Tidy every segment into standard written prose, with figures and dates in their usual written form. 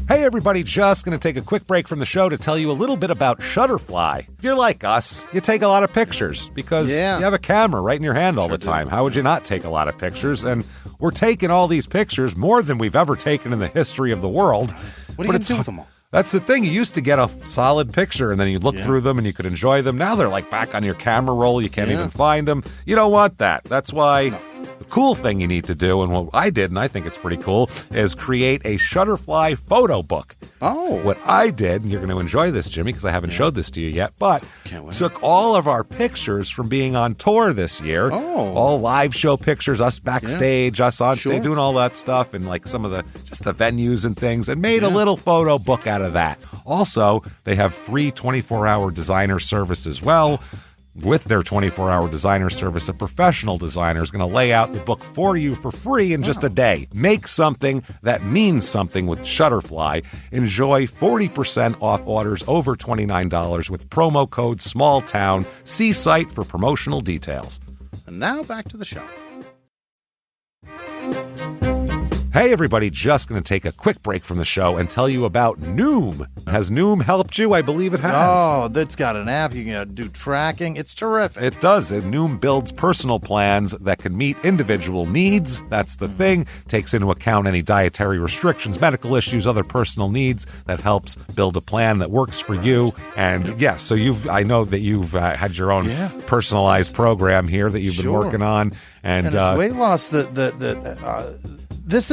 Hey everybody, just going to take a quick break from the show to tell you a little bit about Shutterfly. If you're like us, you take a lot of pictures because you have a camera right in your hand all the time. How would you not take a lot of pictures? And we're taking all these pictures, more than we've ever taken in the history of the world. What are you going to do with them all? That's the thing. You used to get a solid picture, and then you'd look through them, and you could enjoy them. Now they're like back on your camera roll. You can't even find them. You don't want that. That's why the cool thing you need to do, and what I did, and I think it's pretty cool, is create a Shutterfly photo book. Oh. What I did, and you're going to enjoy this, Jimmy, because I haven't showed this to you yet, but took all of our pictures from being on tour this year. Oh. All live show pictures, us backstage, us on stage, doing all that stuff, and like some of the, just the venues and things, and made a little photo book out of that. Also, they have free 24-hour designer service as well. With their 24-hour designer service, a professional designer is going to lay out the book for you for free in just a day. Make something that means something with Shutterfly. Enjoy 40% off orders over $29 with promo code SMALLTOWN. See site for promotional details. And now back to the show. Hey everybody, just going to take a quick break from the show and tell you about Noom. Has Noom helped you? I believe it has. Oh, that's got an app. You can do tracking. It's terrific. It does. Noom builds personal plans that can meet individual needs. That's the thing. Takes into account any dietary restrictions, medical issues, other personal needs. That helps build a plan that works for you. And yes, so I know that you've had your own personalized program here that you've been working on. And it's weight loss This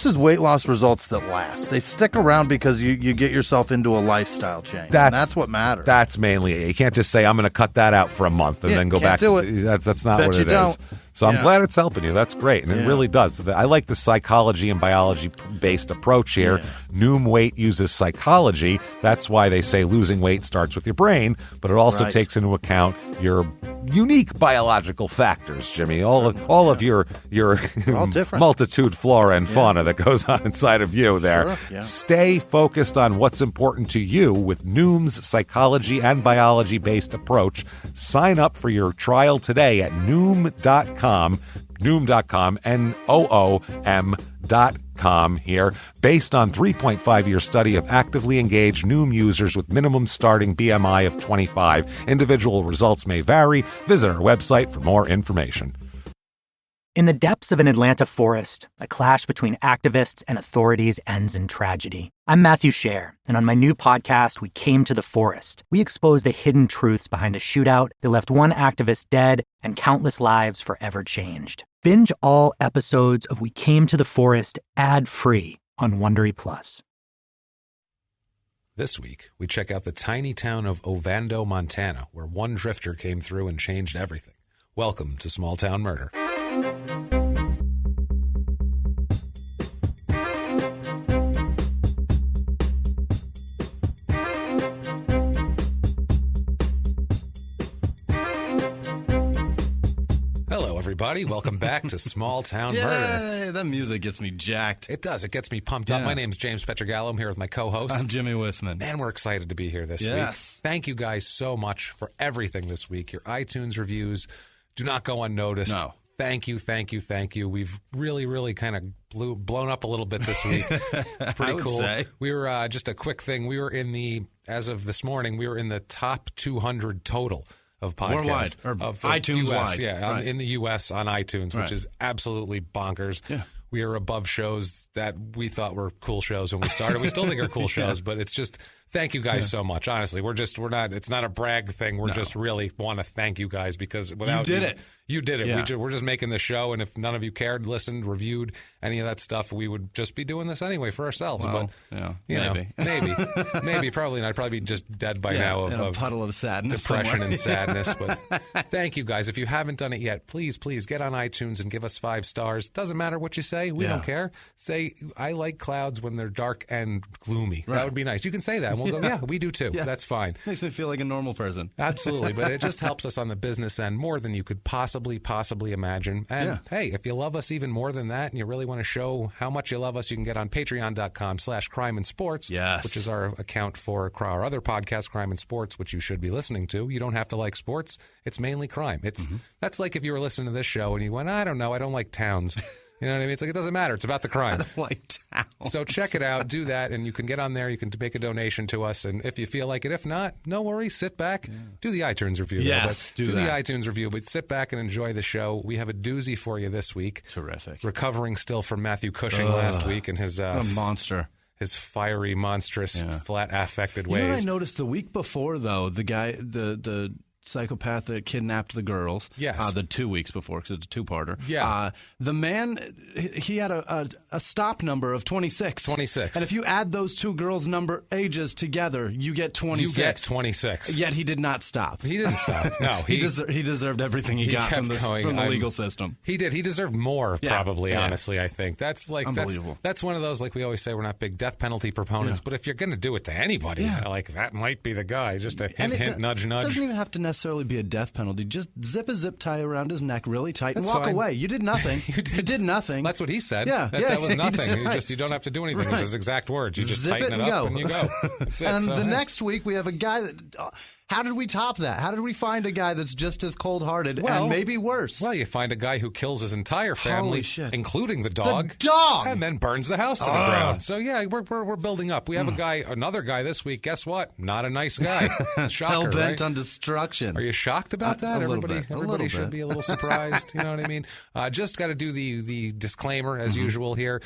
is weight loss results that last. They stick around because you get yourself into a lifestyle change. That's what matters. That's mainly it. You can't just say, I'm going to cut that out for a month and then go back. That's not what it is. So I'm glad it's helping you. That's great. And it really does. I like the psychology and biology-based approach here. Noom Weight uses psychology. That's why they say losing weight starts with your brain, but it also takes into account your unique biological factors, Jimmy. All of your multitude flora and fauna that goes on inside of you there. Sure, Stay focused on what's important to you with Noom's psychology and biology-based approach. Sign up for your trial today at Noom.com. Noom.com, Noom.com here. Based on 3.5-year study of actively engaged Noom users with minimum starting BMI of 25. Individual results may vary. Visit our website for more information. In the depths of an Atlanta forest, a clash between activists and authorities ends in tragedy. I'm Matthew Scher, and on my new podcast, We Came to the Forest, we expose the hidden truths behind a shootout that left one activist dead and countless lives forever changed. Binge all episodes of We Came to the Forest ad-free on Wondery Plus. This week, we check out the tiny town of Ovando, Montana, where one drifter came through and changed everything. Welcome to Small Town Murder. Hello, everybody. Welcome back to Small Town Murder. That music gets me jacked. It does. It gets me pumped up. My name's James Pietragallo. I'm here with my co-host. I'm Jimmy Whisman. Man, we're excited to be here this week. Thank you guys so much for everything this week. Your iTunes reviews do not go unnoticed. No. Thank you, thank you, thank you. We've really kind of blown up a little bit this week. It's pretty cool. Say. We were, just a quick thing, we were as of this morning, we were in the top 200 total of podcasts. Worldwide, or of iTunes US, wide. In the U.S. on iTunes, which is absolutely bonkers. Yeah. We are above shows that we thought were cool shows when we started. We still think are cool shows, but it's just, thank you guys so much. Honestly, it's not a brag thing. We're just really want to thank you guys because without you did it. Yeah. We're just making the show, and if none of you cared, listened, reviewed any of that stuff, we would just be doing this anyway for ourselves. Well, but maybe, probably not. I'd probably be just dead by now of a puddle of sadness, depression and sadness. But thank you guys. If you haven't done it yet, please get on iTunes and give us 5 stars. Doesn't matter what you say. We don't care. Say, I like clouds when they're dark and gloomy. Right. That would be nice. You can say that, and we'll go, we do too. Yeah. That's fine. Makes me feel like a normal person. Absolutely. But it just helps us on the business end more than you could possibly imagine. And hey, if you love us even more than that and you really want to show how much you love us, you can get on patreon.com/crimeinsports, which is our account for our other podcast, Crime and Sports, which you should be listening to. You don't have to like sports. It's mainly crime. That's like if you were listening to this show and you went, I don't know, I don't like towns. You know what I mean? It's like, it doesn't matter. It's about the crime. White towel. So check it out. Do that, and you can get on there. You can make a donation to us, and if you feel like it. If not, no worries. Sit back. Do the iTunes review. Yes, do the that. iTunes review, but sit back and enjoy the show. We have a doozy for you this week. Terrific. Recovering still from Matthew Cushing last week and his a monster. His fiery, monstrous, flat affected ways. You know what I noticed the week before, though? The guy, the psychopath that kidnapped the girls. Yes. The 2 weeks before, because it's a two-parter. Yeah. The man, he had a stop number of 26. 26. And if you add those two girls' ages together, you get 26. You get 26. Yet he did not stop. He didn't stop. No. He deserved everything he got from the legal system. He did. He deserved more, probably, honestly, I think. That's like unbelievable. That's one of those, like we always say, we're not big death penalty proponents, but if you're going to do it to anybody, like that might be the guy. Just a hint, nudge, nudge. It doesn't even have to necessarily be a death penalty. Just zip a zip tie around his neck really tight and That's walk fine. away. You did nothing. You did nothing. That's what he said. Yeah, that was nothing. Right. You don't have to do anything. It's his exact words. You just Zip tighten it up and you go. That's it. And So, the next week we have a guy that. How did we top that? How did we find a guy that's just as cold-hearted and maybe worse? Well, you find a guy who kills his entire family, Holy shit. including the dog. The dog! And then burns the house to the ground. So, yeah, we're building up. We have another guy this week. Guess what? Not a nice guy. Shocker, Hell-bent right? on destruction. Are you shocked about that? Everybody little should bit. be a little surprised. You know what I mean? Just got to do the disclaimer as usual here.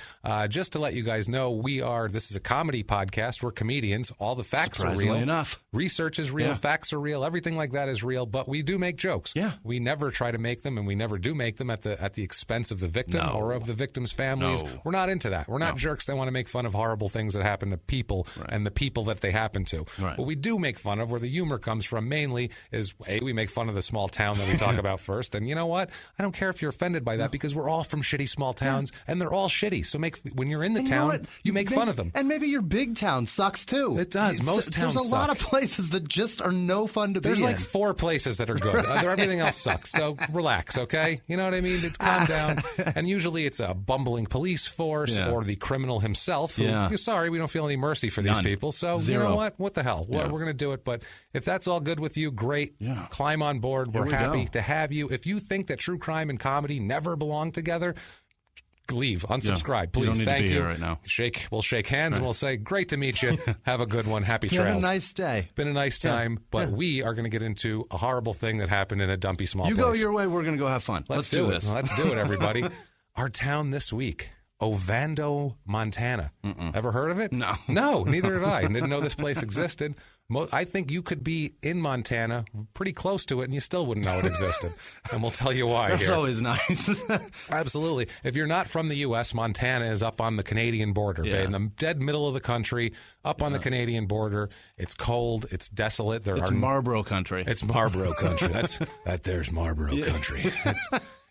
Just to let you guys know, this is a comedy podcast. We're comedians. All the facts are real. Enough. Research is real. Facts are real. Everything like that is real. But we do make jokes. Yeah. We never try to make them, and we never do make them at the expense of the victim or of the victim's families. No. We're not into that. We're not jerks that want to make fun of horrible things that happen to people and the people that they happen to. Right. What we do make fun of, where the humor comes from mainly, is we make fun of the small town that we talk about first. And you know what? I don't care if you're offended by that because we're all from shitty small towns and they're all shitty. So when you're in the town, you make fun of them. And maybe your big town sucks too. It does. Most towns There's a lot of suck. places that just are no fun to be in. There's like 4 places that are good. Everything else sucks. So relax, okay? You know what I mean? Calm down. And usually it's a bumbling police force or the criminal himself. Who, sorry, we don't feel any mercy for these people. So Zero. You know what? What the hell? We're going to do it. But if that's all good with you, great. Yeah. Climb on board. We're we happy go. to have you. If you think that true crime and comedy never belong together, leave. Unsubscribe, please. You don't need Thank to be you. here right now. We'll shake hands and we'll say, great to meet you. Have a good one. Happy trails. Been a nice day. Been a nice time, but we are going to get into a horrible thing that happened in a dumpy small You place. go your way, we're going to go have fun. Let's do this. Let's do it, everybody. Our town this week, Ovando, Montana. Ever heard of it? No. No, neither did I. Didn't know this place existed. I think you could be in Montana, pretty close to it, and you still wouldn't know it existed. And we'll tell you why That's here. always nice. Absolutely. If you're not from the U.S., Montana is up on the Canadian border, in the dead middle of the country, up on the Canadian border. It's cold. It's desolate. It's Marlboro country. It's Marlboro country. There's Marlboro country.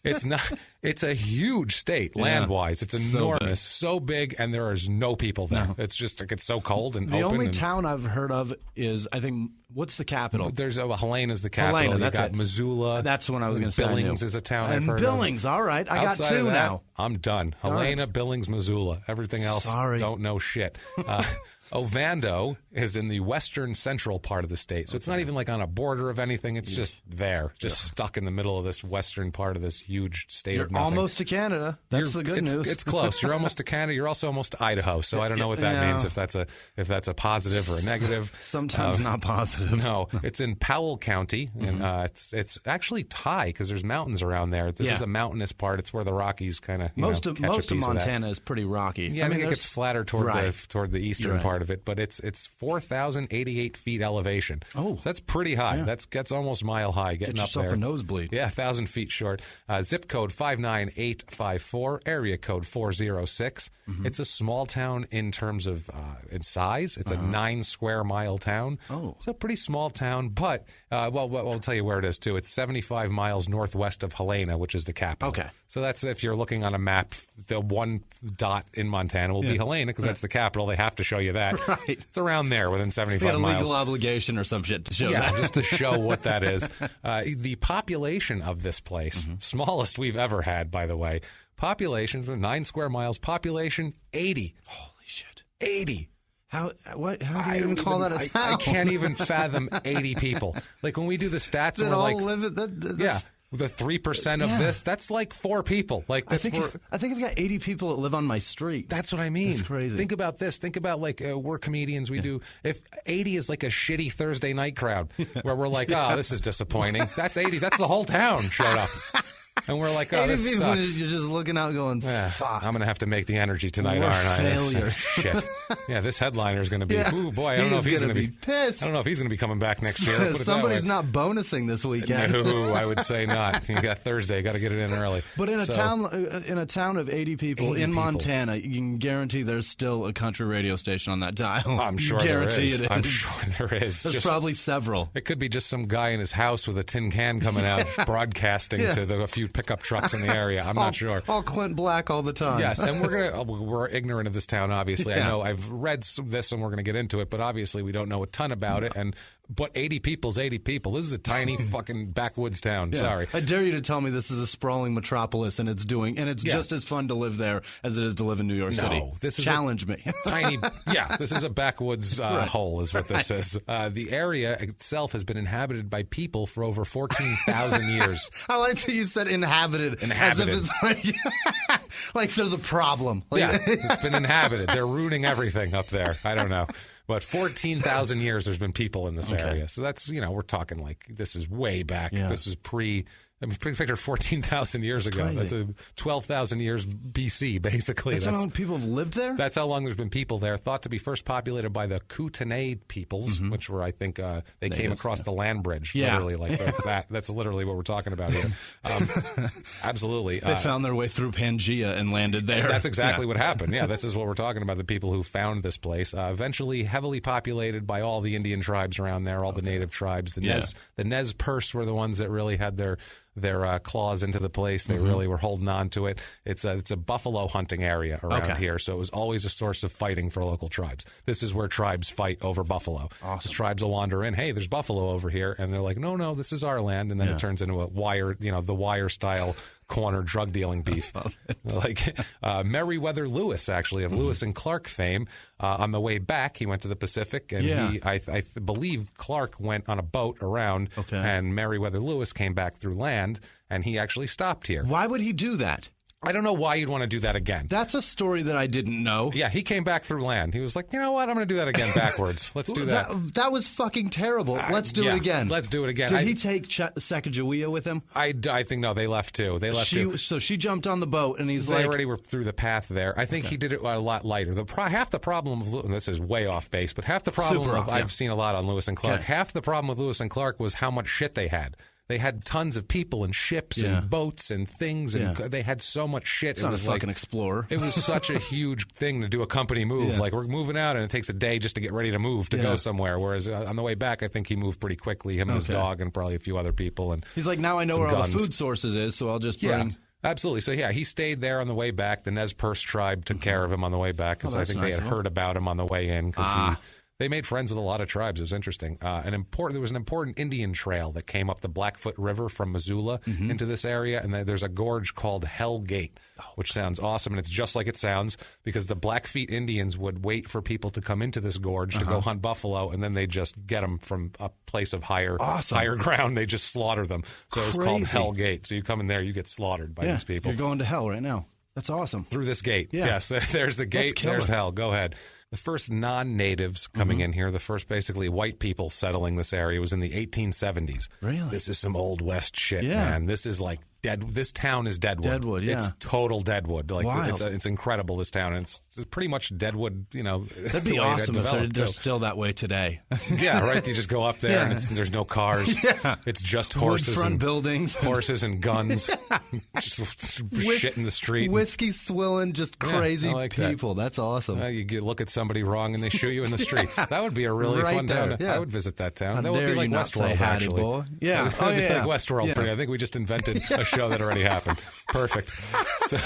It's not. It's a huge state land-wise. It's enormous, so big, and there is no people there. No. It's just like it's so cold and the open. only town I've heard of is, I think, what's the capital? There's Helena is the capital. Helena, you got it. That's That's the one I was going to say. Billings is a town I've heard Billings, of. all right. I Outside got 2 of that, now. I'm done. Helena, Billings, Missoula. Everything else, don't know shit. Ovando is in the western central part of the state. So it's not even like on a border of anything. It's just there, stuck in the middle of this western part of this huge state of nothing. Almost to Canada. That's the good news. It's close. You're almost to Canada. You're also almost to Idaho. So I don't know what that means, if that's a positive or a negative. Sometimes not positive. No, it's in Powell County, and it's actually high because there's mountains around there. This is a mountainous part. It's where the Rockies kind of most of Montana Montana is pretty rocky. Yeah, I think it gets flatter toward the eastern part of it, but it's 4,088 feet elevation. Oh, so that's pretty high. That's almost mile high. Getting Get up yourself there, a nosebleed. Yeah, 1,000 feet short. Zip code 59854, area code 406. It's a small town in terms of in size. It's a 9 square mile town. Oh, it's a pretty small town, but I'll tell you where it is too. It's 75 miles northwest of Helena, which is the capital. Okay. So that's, if you're looking on a map, the one dot in Montana will be Helena because that's the capital. They have to show you that. Right. It's around there within 75 we had a miles. legal obligation or some shit to show that. Just to show what that is. The population of this place, smallest we've ever had, by the way. Population, 9 square miles, population 80. Holy shit. 80. How do you even call that a town? I can't even fathom 80 people. Like when we do the stats, and we're like, The 3% of this, that's like 4 people. Like I think I've got 80 people that live on my street. That's what I mean. That's crazy. Think about this. Think about like we're comedians. We do. If 80 is like a shitty Thursday night crowd where we're like, oh, this is disappointing. That's 80. That's the whole town showed up. And we're like, oh, this sucks. You're just looking out going, fuck. I'm going to have to make the energy tonight, We're aren't I? failures. Shit. Yeah, this headliner is going to be, ooh, boy, I don't know if he's going to be pissed. I don't know if he's going to be coming back next year. Somebody's not bonusing this weekend. No, I would say not. You got Thursday, got to get it in early. But in a town of 80 people in Montana, you can guarantee there's still a country radio station on that dial. I'm sure there is. I'm sure there is. There's probably several. It could be just some guy in his house with a tin can coming out broadcasting to a few pickup trucks in the area. I'm not sure. All Clint Black all the time. Yes, and we're ignorant of this town, obviously. I know I've read this and we're going to get into it, but obviously we don't know a ton about it. But 80 people's 80 people. This is a tiny fucking backwoods town. Yeah. Sorry. I dare you to tell me this is a sprawling metropolis and it's just as fun to live there as it is to live in New York City. This is Challenge me. Tiny. Yeah, this is a backwoods hole is what this is. The area itself has been inhabited by people for over 14,000 years. I like that you said inhabited. As if it's like there's a problem. It's been inhabited. They're ruining everything up there. I don't know. But 14,000 years there's been people in this area. So that's, we're talking like this is way back. Yeah. This is picture 14,000 years ago. Crazy. That's 12,000 years BC, basically. That's how long people have lived there? That's how long there's been people there. Thought to be first populated by the Kootenai peoples, which were, I think, they came across the land bridge. Yeah. Literally, like that's literally what we're talking about here. Absolutely. They found their way through Pangea and landed there. That's exactly what happened. Yeah, this is what we're talking about, the people who found this place. Eventually heavily populated by all the Indian tribes around there, all the native tribes. The Nez Perce were the ones that really had their claws into the place. They really were holding on to it. It's a buffalo hunting area around here, so it was always a source of fighting for local tribes. This is where tribes fight over buffalo. Awesome. Tribes will wander in, hey, there's buffalo over here, and they're like, no, this is our land, and then it turns into a wire, the wire style corner drug dealing beef. Like Meriwether Lewis, actually, of Lewis and Clark fame. On the way back, he went to the Pacific, and I believe Clark went on a boat around, and Meriwether Lewis came back through land, and he actually stopped here. Why would he do that? I don't know why you'd want to do that again. That's a story that I didn't know. Yeah, he came back through land. He was like, you know what? I'm going to do that again backwards. Let's do that. That was fucking terrible. Let's do it again. Let's do it again. Did he take Sacagawea with him? I think no. They left too. So she jumped on the boat, and they already were through the path there. I think he did it a lot lighter. Half the problem of and this is way off base, but half the problem I've seen a lot on Lewis and Clark. Half the problem with Lewis and Clark was how much shit they had. They had tons of people and ships and boats and things, and they had so much shit. It's not a fucking explorer. It was such a huge thing to do a company move. Yeah. Like, we're moving out, and it takes a day just to get ready to move to go somewhere. Whereas on the way back, I think he moved pretty quickly, him and his dog and probably a few other people. And he's like, now I know where all the food sources is, so I'll just bring... Absolutely. So, he stayed there on the way back. The Nez Perce tribe took care of him on the way back because I think they had heard about him on the way in because they made friends with a lot of tribes. It was interesting. There was an important Indian trail that came up the Blackfoot River from Missoula into this area, and there's a gorge called Hell Gate, which sounds awesome, and it's just like it sounds because the Blackfeet Indians would wait for people to come into this gorge to go hunt buffalo, and then they just get them from a place of higher ground. They just slaughter them. So it's called Hell Gate. So you come in there, you get slaughtered by these people. You're going to hell right now. That's awesome. Through this gate. Yeah. Yes, there's the gate, there's hell. Go ahead. The first non-natives coming in here, the first basically white people settling this area was in the 1870s. Really? This is some Old West shit, man. This is like this town is Deadwood. Deadwood, yeah. It's total Deadwood. Like Wild. It's incredible, this town. And it's pretty much Deadwood, That'd be awesome if they're still that way today. Yeah, right. You just go up there and there's no cars. It's just horses and buildings. Horses and guns. Just shit in the street. Whiskey swilling, just crazy people. That's awesome. You look at somebody wrong and they shoot you in the streets. That would be a really fun town. I would visit that town. That would be like Westworld, actually. Boy. Yeah. Like Westworld. Yeah. I think we just invented a show that already happened. Perfect. So,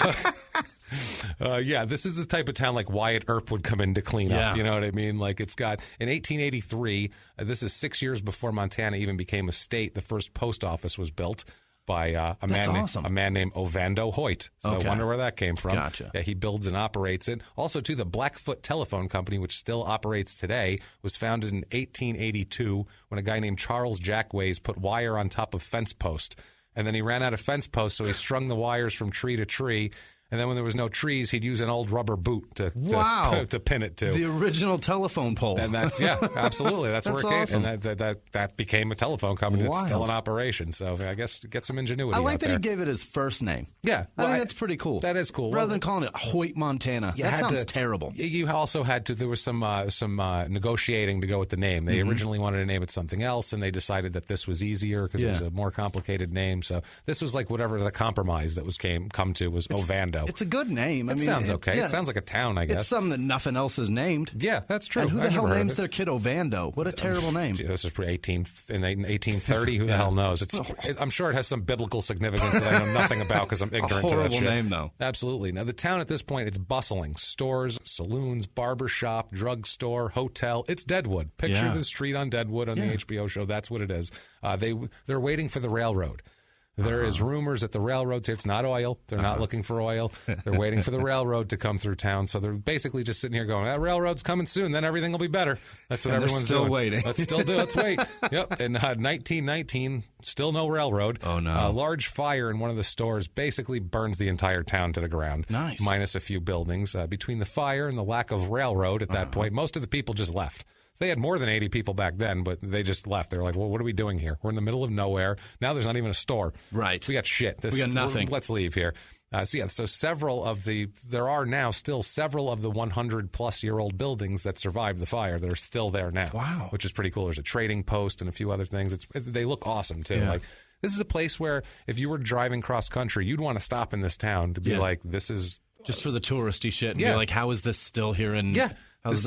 this is the type of town like Wyatt Earp would come in to clean up. You know what I mean? Like, it's got, in 1883, this is 6 years before Montana even became a state, the first post office was built by a man named Ovando Hoyt. So I wonder where that came from. Gotcha. Yeah, he builds and operates it. Also, too, the Blackfoot Telephone Company, which still operates today, was founded in 1882 when a guy named Charles Jackways put wire on top of fence post. And then he ran out of fence posts, so he strung the wires from tree to tree. And then when there was no trees, he'd use an old rubber boot to pin it to. The original telephone pole. And that's, absolutely. That's where it came. Awesome. And that became a telephone company that's still in operation. So I guess get some ingenuity I like that there. he gave it his first name. Yeah. I think that's pretty cool. That is cool. Rather than calling it Hoyt, Montana. That sounds terrible. You also had to, there was some negotiating to go with the name. They originally wanted to name it something else, and they decided that this was easier because it was a more complicated name. So this was like whatever the compromise that was come to was Ovando. It's a good name. It sounds okay. It sounds like a town, I guess. It's something that nothing else is named. Yeah, that's true. And who the hell names their kid Ovando? What a terrible name. This is pretty 1830. Who the hell knows? I'm sure it has some biblical significance that I know nothing about because I'm ignorant to that shit. Horrible name, though. Absolutely. Now, the town at this point, it's bustling. Stores, saloons, barbershop, drugstore, hotel. It's Deadwood. Picture the street on Deadwood on the HBO show. That's what it is. They're waiting for the railroad. There is rumors that the railroad's here. It's not oil. They're not looking for oil. They're waiting for the railroad to come through town. So they're basically just sitting here going, that railroad's coming soon. Then everything will be better. That's what everyone's still doing. Waiting. Let's wait. Yep. In 1919, still no railroad. Oh, no. A large fire in one of the stores basically burns the entire town to the ground. Nice. Minus a few buildings. Between the fire and the lack of railroad at that point, most of the people just left. So they had more than 80 people back then, but they just left. They were like, well, what are we doing here? We're in the middle of nowhere. Now there's not even a store. Right. We got shit. We got nothing. Let's leave here. So there are now still several of the 100-plus-year-old buildings that survived the fire that are still there now. Wow. Which is pretty cool. There's a trading post and a few other things. They look awesome, too. Yeah. Like, this is a place where if you were driving cross-country, you'd want to stop in this town to be like, this is... Just for the touristy shit. And be like, how is this still here in... Yeah.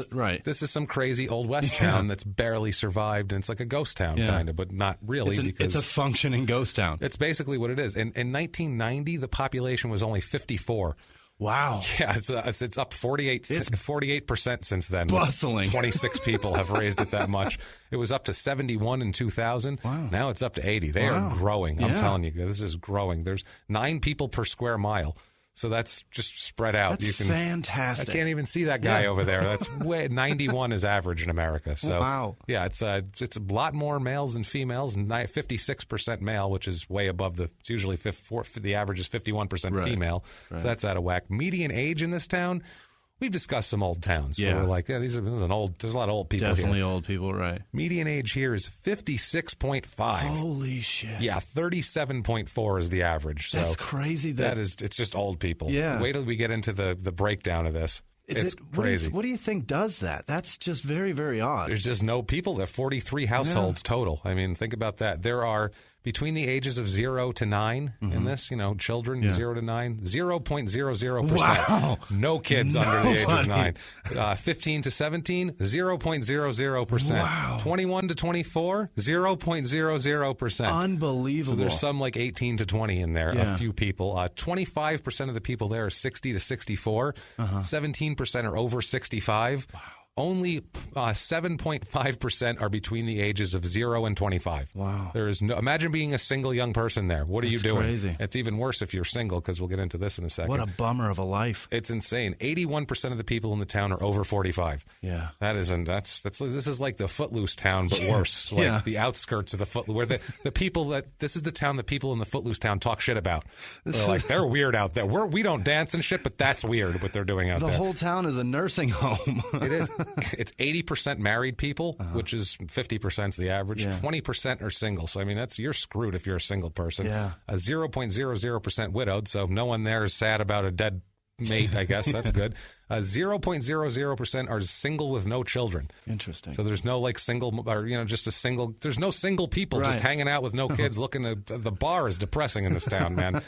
Right. This is some crazy old west town that's barely survived, and it's like a ghost town kind of, but not really. It's a functioning ghost town. It's basically what it is. In 1990, the population was only 54. Wow. Yeah, it's up 48% since then. Bustling. 26 people have raised it that much. It was up to 71 in 2000. Wow. Now it's up to 80. They are growing. I'm telling you, this is growing. There's 9 people per square mile. So that's just spread out. That's fantastic. I can't even see that guy over there. That's 91 is average in America. So wow. Yeah, it's a lot more males than females. 56% male, which is way above it's usually the average is 51% female. Right. So that's out of whack. Median age in this town. We've discussed some old towns where we're like, there's a lot of old people here. Definitely old people, right. Median age here is 56.5. Holy shit. Yeah, 37.4 is the average. So that's crazy. It's just old people. Yeah. Wait till we get into the breakdown of this. It's crazy. What do you think does that? That's just very, very odd. There's just no people. There are 43 households total. I mean, think about that. There are, between the ages of 0 to 9 in this, children 0 to 9, 0.00%. Wow. No kids under the age of 9. 15 to 17, 0.00%. Wow. 21 to 24, 0.00%. Unbelievable. So there's some like 18 to 20 in there, a few people. 25% of the people there are 60 to 64. 17% are over 65. Wow. Only 7.5% are between the ages of 0 and 25. Wow. There is no. Imagine being a single young person there. What are you doing? Crazy. It's even worse if you're single, because we'll get into this in a second. What a bummer of a life. It's insane. 81% of the people in the town are over 45. Yeah. This is like the Footloose town, but worse. Like the outskirts of the Footloose, where the people this is the town that people in the Footloose town talk shit about. They're like, they're weird out there. We don't dance and shit, but that's weird what they're doing out there. The whole town is a nursing home. It is. It's 80% married people, which is 50% is the average. 20% are single. So, I mean, you're screwed if you're a single person. Yeah. 0.00% widowed. So no one there is sad about a dead mate, I guess. That's good. 0.00% are single with no children. Interesting. So there's no single, or just a single. There's no single people just hanging out with no kids. Looking at the bar is depressing in this town, man.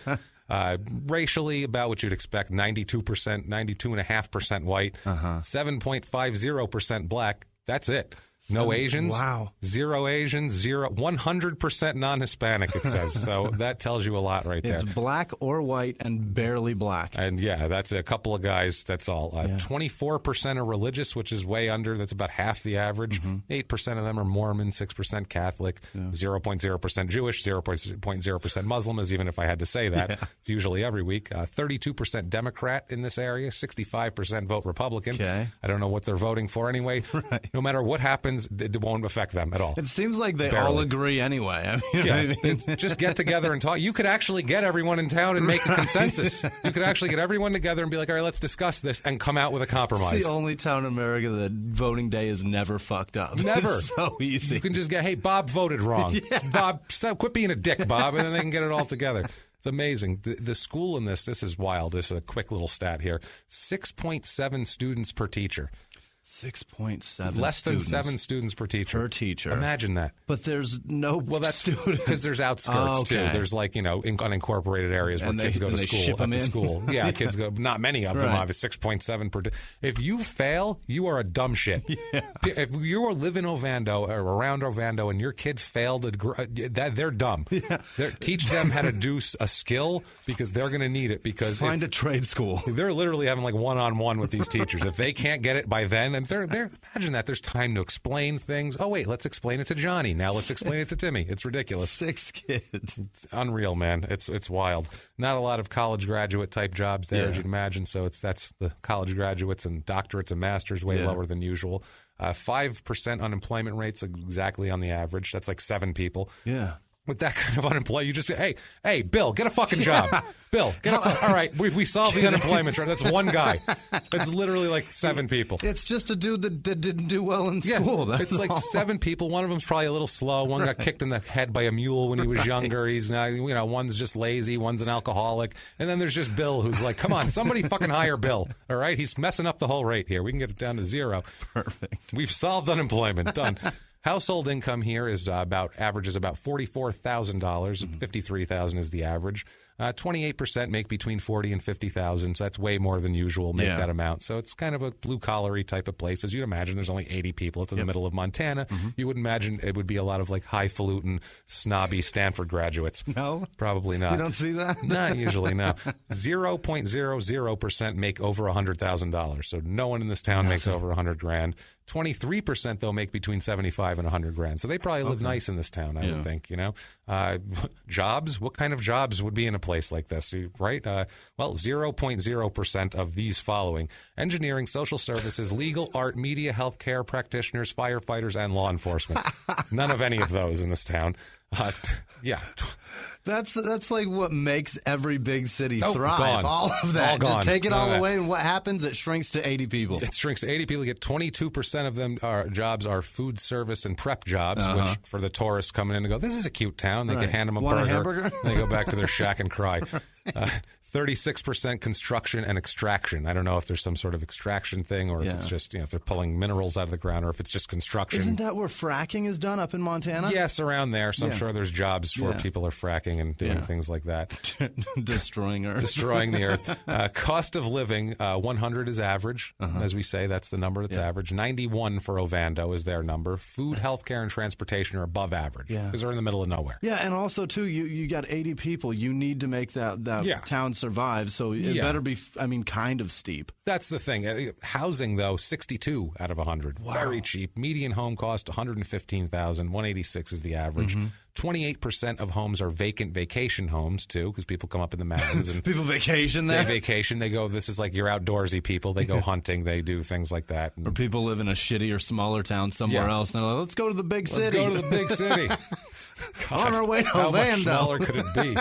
Racially, about what you'd expect: 92%, 92.5% white, 7.50% black. That's it. No Asians. Wow. 0 Asians. 100% non-Hispanic, it says. So that tells you a lot right there. It's black or white and barely black. And that's a couple of guys. That's all. 24% are religious, which is way under. That's about half the average. 8% of them are Mormon, 6% Catholic, 0.0% Jewish, 0.0% Muslim, as even if I had to say that. It's usually every week. 32% Democrat in this area, 65% vote Republican. Okay. I don't know what they're voting for anyway. Right. No matter what happens friends, it won't affect them at all. It seems like they all agree anyway. Just get together and talk. You could actually get everyone in town and make a consensus. You could actually get everyone together and be like, all right, let's discuss this and come out with a compromise. It's the only town in America that voting day is never fucked up. Never. It's so easy. You can just get, hey, Bob voted wrong. Bob, quit being a dick, Bob, and then they can get it all together. It's amazing. The school in this is wild. This is a quick little stat here. 6.7 students per teacher. 6.7 less than 7 students per teacher. Imagine that. But there's no that's because there's outskirts too. There's unincorporated areas where kids go to school at the school. Yeah, kids go. Not many of them. Obviously, 6.7 per. If you fail, you are a dumb shit. Yeah. If you live in Ovando or around Ovando and your kid failed, they're dumb. Yeah. Teach them how to do a skill because they're going to need it. Because find a trade school. They're literally having one-on-one with these teachers. If they can't get it by then. And they're imagine that there's time to explain things. Oh wait, let's explain it to Johnny. Now let's explain it to Timmy. It's ridiculous. 6 kids. It's unreal, man. It's wild. Not a lot of college graduate type jobs there, as you'd imagine. So that's the college graduates and doctorates and masters way lower than usual. 5% unemployment rate's exactly on the average. That's like 7 people. Yeah. With that kind of unemployment, you just say, hey, Bill, get a fucking job. Bill, all right, we solved the unemployment rate. That's one guy. It's literally like 7 people. It's just a dude that didn't do well in school. That's it's like 7 people. One of them's probably a little slow. One got kicked in the head by a mule when he was younger. He's now, one's just lazy. One's an alcoholic. And then there's just Bill, who's like, come on, somebody fucking hire Bill. All right, he's messing up the whole rate here. We can get it down to 0. Perfect. We've solved unemployment. Done. Household income here is averages about $44,000. $53,000 is the average. 28% make between $40,000 and $50,000. So that's way more than usual. Make that amount. So it's kind of a blue collar-y type of place. As you'd imagine, there's only 80 people. It's in the middle of Montana. Mm-hmm. You would imagine it would be a lot of like highfalutin, snobby Stanford graduates. No, probably not. You don't see that. Not usually. No. 0.00% make over $100,000. So no one in this town makes over $100,000. 23% though make between $75,000 and $100,000. So they probably live nice in this town, I would think. Jobs. What kind of jobs would be in a place like this? Right? 0.0% of these following: engineering, social services, legal, art, media, healthcare, practitioners, firefighters, and law enforcement. None of any of those in this town. That's like what makes every big city thrive. Gone. All of that. All gone. Just take it all away, and what happens? It shrinks to 80 people. It shrinks to 80 people. You get 22% of them jobs are food service and prep jobs, which for the tourists coming in and go, this is a cute town. They can hand them a burger. And they go back to their shack and cry. 36% construction and extraction. I don't know if there's some sort of extraction thing or if it's just, if they're pulling minerals out of the ground or if it's just construction. Isn't that where fracking is done up in Montana? Yes, around there. So I'm sure there's jobs where people are fracking and doing things like that. Destroying Earth. Destroying the Earth. Cost of living, 100 is average. As we say, that's the number that's average. 91 for Ovando is their number. Food, healthcare, and transportation are above average because they're in the middle of nowhere. Yeah, and also, too, you got 80 people. You need to make that town survive, so it better be, kind of steep. That's the thing. Housing, though, 62 out of 100. Wow. Very cheap. Median home cost, $115,000. 186 is the average. 28% of homes are vacant vacation homes, too, because people come up in the mountains. And people vacation there? They vacation. They go, this is like your outdoorsy people. They go hunting. They do things like that. Or people live in a shitty or smaller town somewhere else, and they're like, let's go to the big city. Let's go to the big city. God, on our way to How Ovando. much smaller could it be?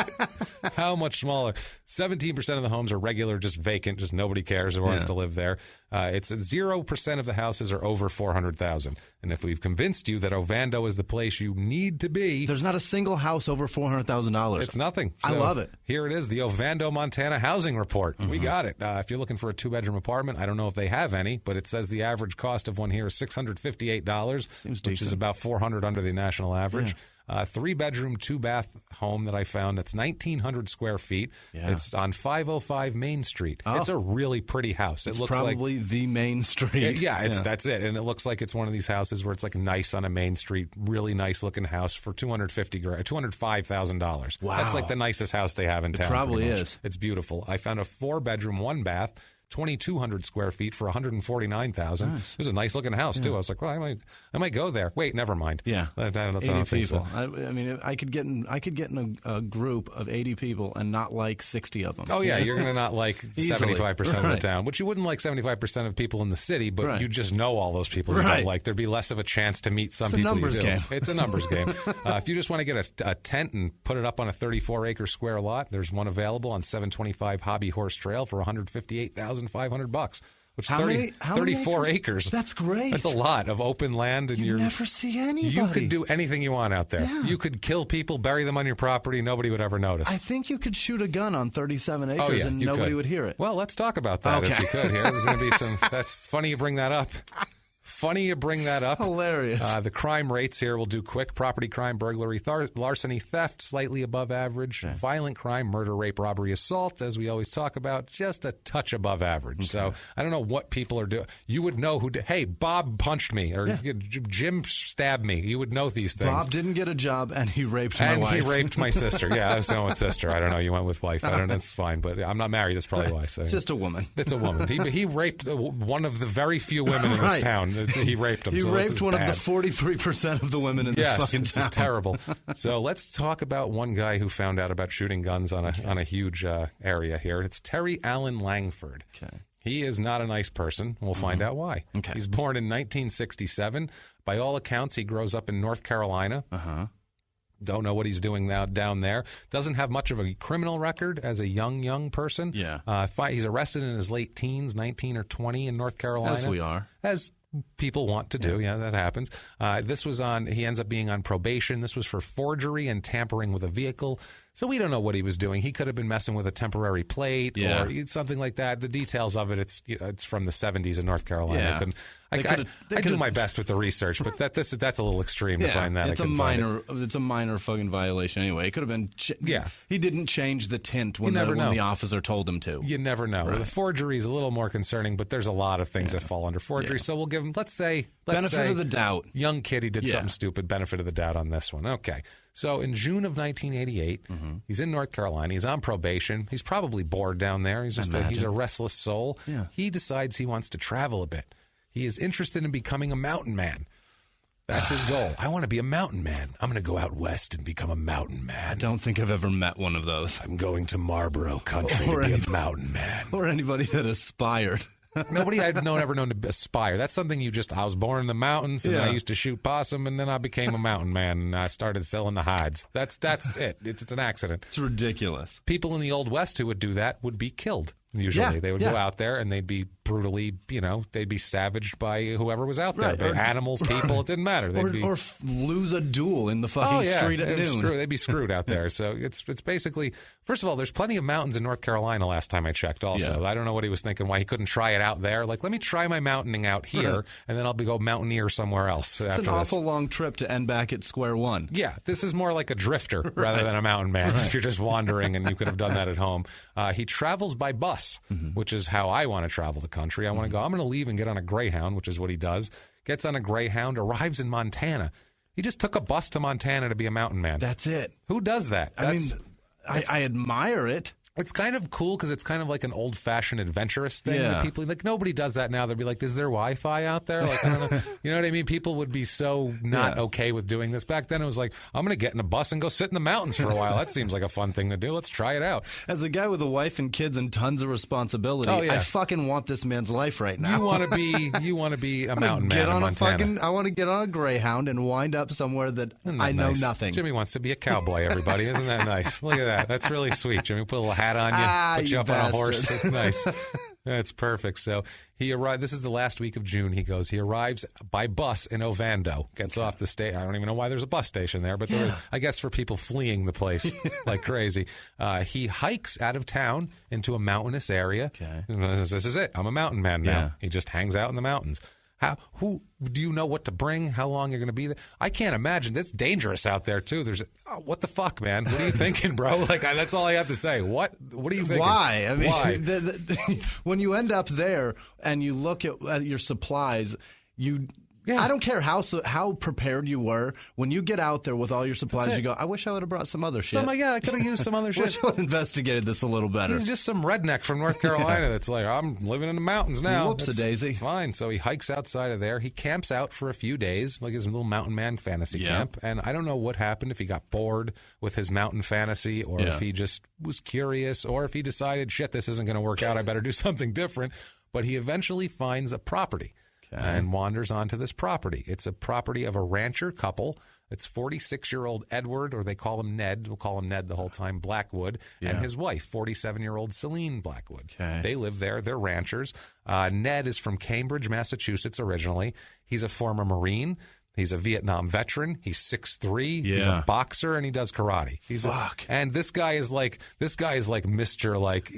How much smaller? 17% of the homes are regular, just vacant, just nobody cares who wants to live there. It's 0% of the houses are over $400,000. And if we've convinced you that Ovando is the place you need to be, there's not a single house over $400,000. It's nothing. I love it. Here it is, the Ovando, Montana housing report. We got it. If you're looking for a 2-bedroom apartment, I don't know if they have any, but it says the average cost of one here is $658, which is about $400 under the national average. 3-bedroom, 2-bath home that I found that's 1,900 square feet. Yeah. It's on 505 Main Street. Oh. It's a really pretty house. It looks probably like the main street. That's it. And it looks like it's one of these houses where it's like nice on a main street, really nice looking house for $205,000. Wow. That's like the nicest house they have in town. It probably is. It's beautiful. I found a 4-bedroom, 1-bath. 2,200 square feet for $149,000. Nice. It was a nice looking house too. I was like, well, I might go there. Wait, never mind. Yeah, that's 80 people. So. I mean, I could get in a group of 80 people and not like 60 of them. Oh yeah, you're going to not like 75% of the town, which you wouldn't like 75% of people in the city, but you just know all those people you don't like. There'd be less of a chance to meet some people. It's a numbers game. It's a numbers game. If you just want to get a tent and put it up on a 34-acre square lot, there's one available on 725 Hobby Horse Trail for $158,500. Which 34 acres. That's great. That's a lot of open land, and you never see anybody. You could do anything you want out there. Yeah. You could kill people, bury them on your property. Nobody would ever notice. I think you could shoot a gun on 37 acres and nobody would hear it. Well, let's talk about that if you could. Here, there's going to be some. That's funny you bring that up. Hilarious. The crime rates here, we'll do quick. Property crime, burglary, larceny, theft, slightly above average. Okay. Violent crime, murder, rape, robbery, assault, as we always talk about, just a touch above average. Okay. So I don't know what people are doing. You would know hey, Bob punched me, or Jim stabbed me. You would know these things. Bob didn't get a job, and he raped my wife. And he raped my sister. Yeah, I was going with sister. I don't know. You went with wife. I don't know. It's fine, but I'm not married. That's probably why. So. It's just a woman. It's a woman. He raped one of the very few women in this town. He raped him. He raped one of the 43% of the women in this fucking town. This is terrible. So let's talk about one guy who found out about shooting guns on a huge area here. It's Terry Allen Langford. Okay. He is not a nice person. We'll find out why. Okay. He's born in 1967. By all accounts, he grows up in North Carolina. Don't know what he's doing now down there. Doesn't have much of a criminal record as a young person. Yeah. He's arrested in his late teens, 19 or 20 in North Carolina. As we are. As people want to do. Yeah, that happens. He ends up being on probation. This was for forgery and tampering with a vehicle. So we don't know what he was doing. He could have been messing with a temporary plate or something like that. The details of it, it's from the 70s in North Carolina. Yeah. I do my best with the research, but that's a little extreme to find that. It's a minor fucking violation anyway. It could have been. He didn't change the tint when the officer told him to. You never know. Right. The forgery is a little more concerning, but there's a lot of things that fall under forgery. So we'll give him, let's say benefit of the doubt. Young kid, he did something stupid. Benefit of the doubt on this one. Okay. So in June of 1988, he's in North Carolina. He's on probation. He's probably bored down there. He's a restless soul. Yeah. He decides he wants to travel a bit. He is interested in becoming a mountain man. That's his goal. I want to be a mountain man. I'm going to go out west and become a mountain man. I don't think I've ever met one of those. I'm going to Marlboro country to be a mountain man. Or anybody that aspired. Nobody I've ever known to aspire. That's something I was born in the mountains, and I used to shoot possum, and then I became a mountain man, and I started selling the hides. That's it. It's an accident. It's ridiculous. People in the Old West who would do that would be killed. Usually they would go out there and they'd be brutally, they'd be savaged by whoever was out there. Right. Animals, people, it didn't matter. Or lose a duel in the fucking street at noon. They'd be screwed out there. So it's basically, first of all, there's plenty of mountains in North Carolina last time I checked also. I don't know what he was thinking, why he couldn't try it out there. Like, let me try my mountaining out here, and then I'll go mountaineer somewhere else after this. It's an awful long trip to end back at square one. Yeah, this is more like a drifter rather than a mountain man. If you're just wandering, and you could have done that at home. He travels by bus, which is how I want to travel the country. I want to go, I'm going to leave and get on a Greyhound, which is what he does. Gets on a Greyhound, arrives in Montana. He just took a bus to Montana to be a mountain man. That's it. Who does that? I admire it. It's kind of cool because it's kind of like an old-fashioned adventurous thing. That people, nobody does that now. They'd be like, is there Wi-Fi out there? Like, I don't know. You know what I mean? People would be so not okay with doing this. Back then, it was like, I'm going to get in a bus and go sit in the mountains for a while. That seems like a fun thing to do. Let's try it out. As a guy with a wife and kids and tons of responsibility, I fucking want this man's life right now. You want to be a mountain man in Montana. I want to get on a Greyhound and wind up somewhere that I know nothing. Jimmy wants to be a cowboy, everybody. Isn't that nice? Look at that. That's really sweet, Jimmy. Put a little hat on you. Put you up on a horse. It's nice. That's perfect. So he arrived. This is the last week of June. He arrives by bus in Ovando. Gets off the station. I don't even know why there's a bus station there, but I guess for people fleeing the place like crazy. He hikes out of town into a mountainous area. Okay. This is it. I'm a mountain man now. Yeah. He just hangs out in the mountains. Who do you know what to bring? How long you're going to be there? I can't imagine. That's dangerous out there too. What the fuck, man? What are you thinking, bro? Like that's all I have to say. What are you thinking? Why? I mean, why? When you end up there and you look at your supplies, you Yeah. I don't care how prepared you were. When you get out there with all your supplies, you go, I wish I would have brought some other shit. I could have used some other shit. I wish I would have investigated this a little better. He's just some redneck from North Carolina that's like, I'm living in the mountains now. Whoops-a-daisy. Fine. So he hikes outside of there. He camps out for a few days, like his little mountain man fantasy camp. And I don't know what happened, if he got bored with his mountain fantasy or if he just was curious or if he decided, shit, this isn't going to work out. I better do something different. But he eventually finds a property. And wanders onto this property. It's a property of a rancher couple. It's 46-year-old Edward, or they call him Ned. We'll call him Ned the whole time, Blackwood, and his wife, 47-year-old Celine Blackwood. They live there. They're ranchers. Ned is from Cambridge, Massachusetts originally. He's a former Marine. He's a Vietnam veteran. He's 6'3". He's a boxer, and he does karate. And this guy is like Mr. Like,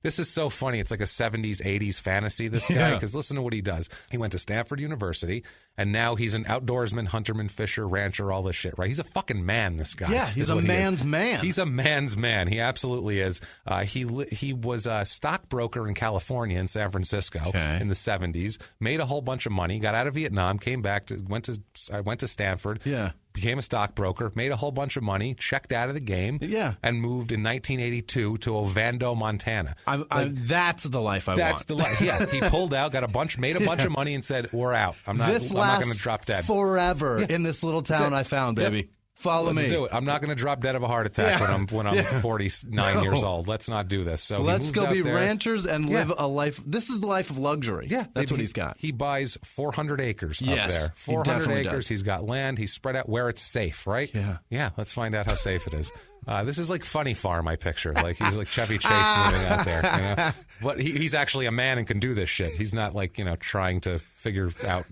this is so funny. It's like a 70s, 80s fantasy, this guy, because listen to what he does. He went to Stanford University, and now he's an outdoorsman, hunterman, fisher, rancher, all this shit, right? He's a fucking man, this guy. Yeah, he's a man's man. He's a man's man. He absolutely is. He was a stockbroker in California, in San Francisco, in the 70s, made a whole bunch of money, got out of Vietnam, came back, went to Stanford, became a stockbroker, made a whole bunch of money, checked out of the game, and moved in 1982 to Ovando, Montana. That's the life I want. That's the life. Yeah, he pulled out, made a bunch of money, and said, "We're out. I'm not going to drop dead forever in this little town I found, baby." Yep. Follow me. Let's do it. I'm not going to drop dead of a heart attack when I'm 49 years old. Let's not do this. So let's go be ranchers and live a life. This is the life of luxury. Yeah, that's what he's got. He buys 400 acres up there. 400 acres. Does. He's got land. He's spread out where it's safe, right? Yeah. Let's find out how safe it is. This is like Funny Farm, I picture. Like he's like Chevy Chase moving out there. You know? But he's actually a man and can do this shit. He's not like, trying to figure out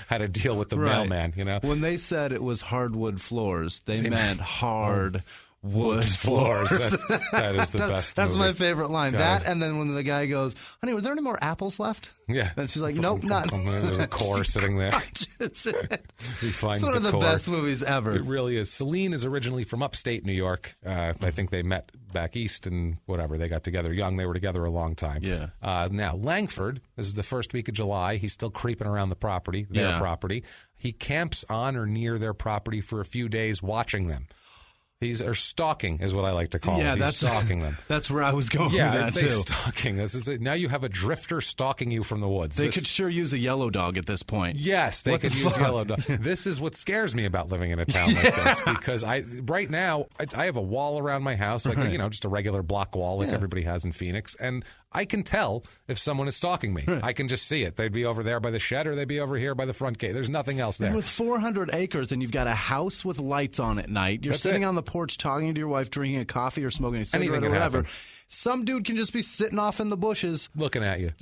how to deal with the mailman, When they said it was hardwood floors, they meant hard wood floors. That is the best. That's my favorite line. God. That, and then when the guy goes, "Honey, were there any more apples left?" Yeah. And she's like, "Nope, not." There's a core sitting there. He finds it's one of the best movies ever. It really is. Celine is originally from upstate New York. I think they met back east and whatever. They got together young. They were together a long time. Yeah. Now, Langford, this is the first week of July. He's still creeping around the property, their property. He camps on or near their property for a few days watching them. Or stalking is what I like to call it. He's stalking them. That's where I was going with that, too. Stalking. This is it. Now you have a drifter stalking you from the woods. They could sure use a yellow dog at this point. Yes, they could use a yellow dog. This is what scares me about living in a town like this, because right now I have a wall around my house, like just a regular block wall like everybody has in Phoenix, and I can tell if someone is stalking me. I can just see it. They'd be over there by the shed, or they'd be over here by the front gate. There's nothing else there. And with 400 acres, and you've got a house with lights on at night, you're sitting on the porch talking to your wife, drinking a coffee or smoking a cigarette or whatever. Some dude can just be sitting off in the bushes, looking at you,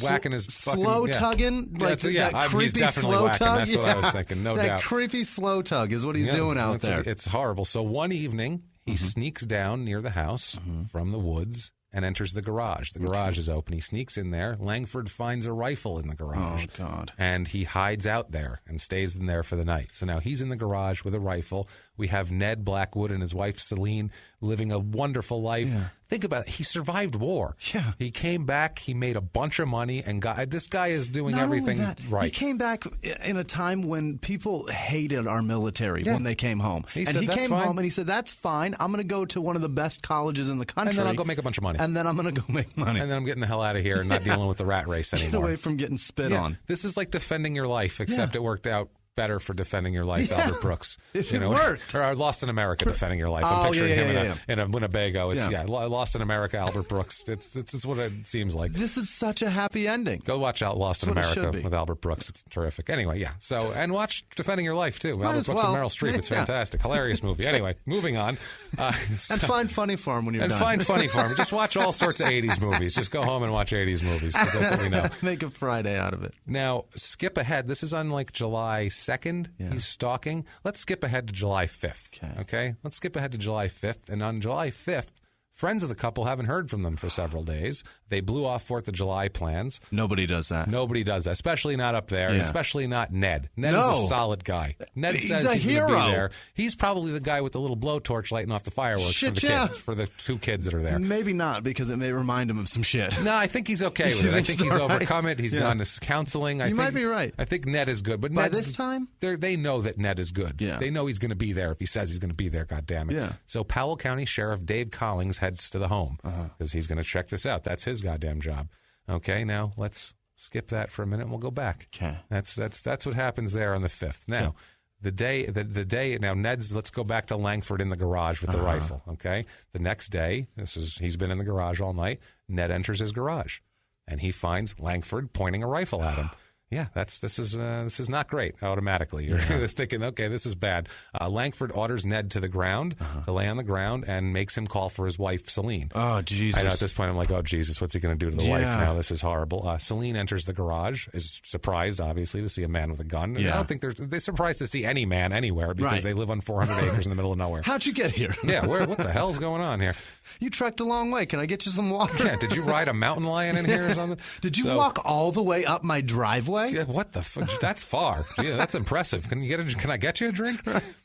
whacking his slow tugging, like that creepy he's definitely slow whacking. Tug. That's what I was thinking. No doubt. That creepy slow tug is what he's doing out there. It's horrible. So one evening, he sneaks down near the house from the woods and enters the garage. The garage is open. He sneaks in there. Langford finds a rifle in the garage. Oh, God. And he hides out there and stays in there for the night. So now he's in the garage with a rifle. We have Ned Blackwood and his wife Celine living a wonderful life. Yeah. Think about it. He survived war. Yeah. He came back. He made a bunch of money, and this guy is doing Not everything only that, right. He came back in a time when people hated our military when they came home. He came fine. home and he said, "That's fine. I'm going to go to one of the best colleges in the country. And then I'll go make a bunch of money. And then I'm going to go make money. And then I'm getting the hell out of here and not dealing with the rat race anymore. Get away from getting spit on. This is like defending your life, except it worked out better for defending your life, Albert Brooks. It worked. Or Lost in America, defending your life. I'm picturing him in a Winnebago. It's Lost in America, Albert Brooks. It's what it seems like. This is such a happy ending. Go watch out Lost in America with Albert Brooks. It's terrific. Anyway, So, and watch Defending Your Life too. Albert Brooks and Meryl Streep. It's fantastic, hilarious movie. Anyway, moving on. And find Funny Farm when you're done. And find Funny Farm. Just watch all sorts of 80s movies. Just go home and watch 80s movies, because that's what we know. Make a Friday out of it. Now, skip ahead. This is on like July 2nd. He's stalking. Let's skip ahead to July 5th. Okay? Let's skip ahead to July 5th. And on July 5th, Friends of the couple haven't heard from them for several days. They blew off 4th of July plans. Nobody does that. Nobody does that, especially not up there, and especially not Ned. Ned is a solid guy. Ned says he's going to be there. He's probably the guy with the little blowtorch lighting off the fireworks for the kids, for the 2 kids that are there. Maybe not, because it may remind him of some shit. No, I think he's okay with it. I think he's overcome it. He's gone to counseling. You might be right. I think Ned is good. But by this time? They know that Ned is good. Yeah. They know he's going to be there if he says he's going to be there, goddammit. Yeah. So Powell County Sheriff Dave Collings heads to the home because he's going to check this out. That's his goddamn job. Okay, now let's skip that for a minute and we'll go back. Okay. That's what happens there on the 5th. Now, the day now Ned's, let's go back to Langford in the garage with the rifle, okay? The next day, he's been in the garage all night. Ned enters his garage and he finds Langford pointing a rifle at him. Yeah, this is not great automatically. You're just thinking, okay, this is bad. Langford orders Ned to the ground, to lay on the ground, and makes him call for his wife, Celine. Oh, Jesus. I know at this point I'm like, oh, Jesus, what's he going to do to the wife now? This is horrible. Celine enters the garage, is surprised, obviously, to see a man with a gun. I don't think they're surprised to see any man anywhere because they live on 400 acres in the middle of nowhere. How'd you get here? Yeah, what the hell's going on here? You trekked a long way. Can I get you some water? Yeah, did you ride a mountain lion in here or something? Did you walk all the way up my driveway? Yeah, what the fuck? That's far. Yeah, that's impressive. Can I get you a drink?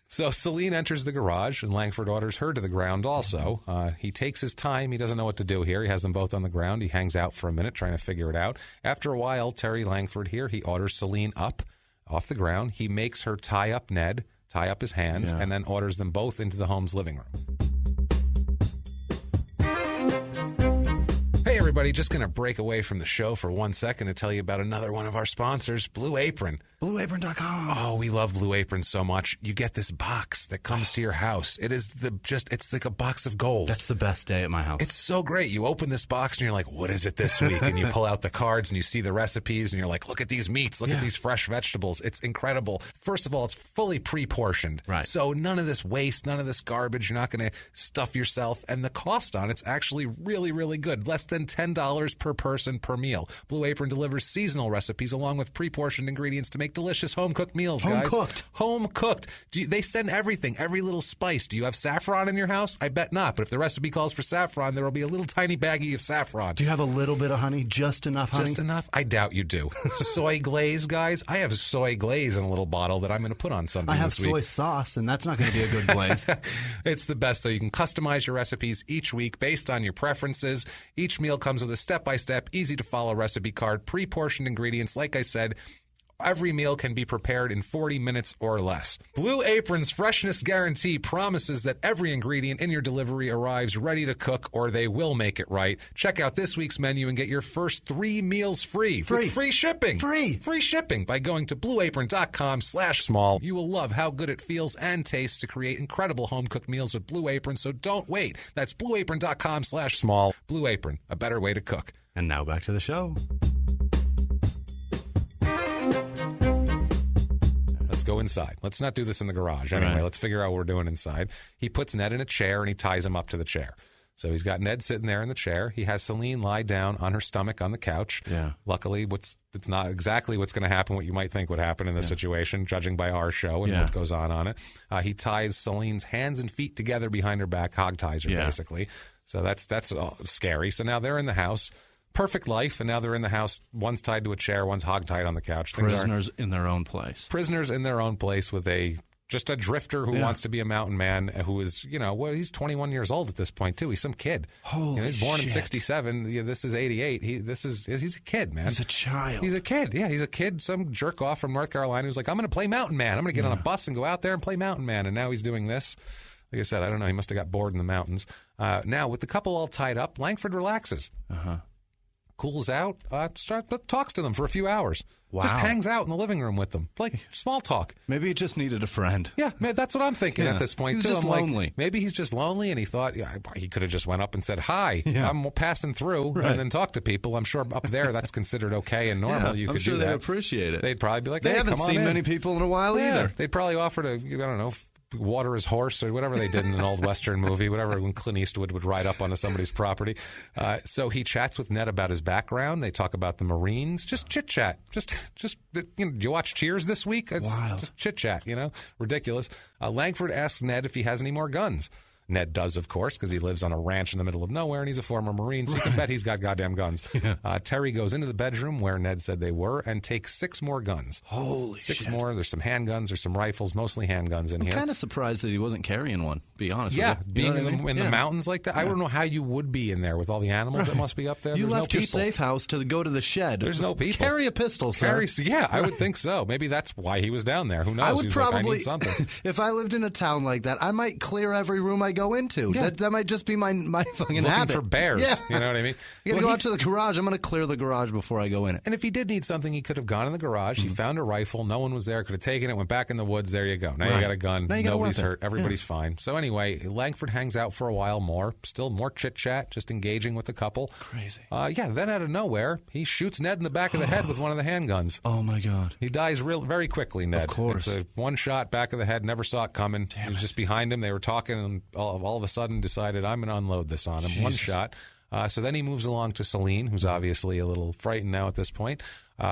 So Celine enters the garage, and Langford orders her to the ground also. He takes his time. He doesn't know what to do here. He has them both on the ground. He hangs out for a minute trying to figure it out. After a while, Terry Langford here, he orders Celine up off the ground. He makes her tie up Ned, tie up his hands, and then orders them both into the home's living room. Hey, everybody, just going to break away from the show for 1 second to tell you about another one of our sponsors, Blue Apron. BlueApron.com. Oh, we love Blue Apron so much. You get this box that comes to your house. It is it's like a box of gold. That's the best day at my house. It's so great. You open this box and you're like, what is it this week? And you pull out the cards and you see the recipes and you're like, look at these meats. Look at these fresh vegetables. It's incredible. First of all, it's fully pre-portioned. Right. So none of this waste, none of this garbage. You're not going to stuff yourself. And the cost on it's actually really, really good. Less than $10 per person per meal. Blue Apron delivers seasonal recipes along with pre-portioned ingredients to make delicious home-cooked meals, guys. Home-cooked. They send everything, every little spice. Do you have saffron in your house? I bet not. But if the recipe calls for saffron, there will be a little tiny baggie of saffron. Do you have a little bit of honey? Just enough honey? Just enough? I doubt you do. Soy glaze, guys? I have soy glaze in a little bottle that I'm going to put on something this week. I have soy sauce, and that's not going to be a good glaze. It's the best. So you can customize your recipes each week based on your preferences. Each meal comes with a step-by-step, easy-to-follow recipe card, pre-portioned ingredients. Like I said, every meal can be prepared in 40 minutes or less. Blue Apron's freshness guarantee promises that every ingredient in your delivery arrives ready to cook, or they will make it right. Check out this week's menu and get your first 3 meals free. With free shipping. Free shipping by going to blueapron.com/small. You will love how good it feels and tastes to create incredible home-cooked meals with Blue Apron, so don't wait. That's blueapron.com/small. Blue Apron, a better way to cook. And now back to the show. Let's go inside. Let's not do this in the garage. Anyway, Let's figure out what we're doing inside. He puts Ned in a chair and he ties him up to the chair. So he's got Ned sitting there in the chair. He has Celine lie down on her stomach on the couch. Yeah. Luckily, it's not exactly what's going to happen, what you might think would happen in this situation, judging by our show and what goes on it. He ties Celine's hands and feet together behind her back, hog ties her basically. So that's scary. So now they're in the house. Perfect life, and now they're in the house. One's tied to a chair, one's hog-tied on the couch. Prisoners in their own place. Prisoners in their own place with just a drifter who wants to be a mountain man, who is, he's 21 years old at this point, too. He's some kid. Holy he's born shit. in 67. This is 88. He's a kid, man. He's a child. He's a kid. Yeah, he's a kid. Some jerk off from North Carolina who's like, I'm going to play mountain man. I'm going to get on a bus and go out there and play mountain man. And now he's doing this. Like I said, I don't know. He must have got bored in the mountains. Now, with the couple all tied up, Langford relaxes. Cools out, talks to them for a few hours. Wow. Just hangs out in the living room with them. Like small talk. Maybe he just needed a friend. Yeah, that's what I'm thinking at this point, he was too. Just I'm lonely. Like, maybe he's just lonely and he thought he could have just went up and said, hi, I'm passing through and then talk to people. I'm sure up there that's considered okay and normal. You I'm could sure do they'd that. appreciate it. They'd probably be like, they hey, haven't come on seen in. many people in a while either. They'd probably offer to, I don't know, water his horse or whatever they did in an old Western movie, whatever when Clint Eastwood would ride up onto somebody's property. So he chats with Ned about his background. They talk about the Marines. Just chit-chat. Just do you watch Cheers this week? It's wild. Just chit-chat, ridiculous. Langford asks Ned if he has any more guns. Ned does, of course, because he lives on a ranch in the middle of nowhere, and he's a former Marine, so you can bet he's got goddamn guns. Terry goes into the bedroom where Ned said they were and takes 6 more guns. Holy shit. 6 more. There's some handguns. There's some rifles, mostly handguns in here. I'm kind of surprised that he wasn't carrying one, be honest with you. Being in the mountains like that. I don't know how you would be in there with all the animals that must be up there. You There's left no your safe house to go to the shed. There's no people. Carry a pistol, sir. I would think so. Maybe that's why he was down there. Who knows? I would he was probably, like, I need something. if I lived in a town like that, I might clear every room I go into. Yeah. That might just be my fucking habit. Looking for bears. Yeah. You know what I mean? You gotta go out to the garage. I'm going to clear the garage before I go in it. And if he did need something, he could have gone in the garage. He found a rifle. No one was there. Could have taken it, went back in the woods. There you go. Now you got a gun. Nobody's hurt. Everybody's fine. So anyway, Langford hangs out for a while more. Still more chit-chat, just engaging with the couple. Crazy. Then out of nowhere, he shoots Ned in the back of the head with one of the handguns. Oh, my God. He dies very quickly, Ned. Of course. It's a one shot, back of the head, never saw it coming. He was just behind him. They were talking, and all of a sudden decided, I'm going to unload this on him. Jesus. One shot. So then he moves along to Celine, who's obviously a little frightened now at this point.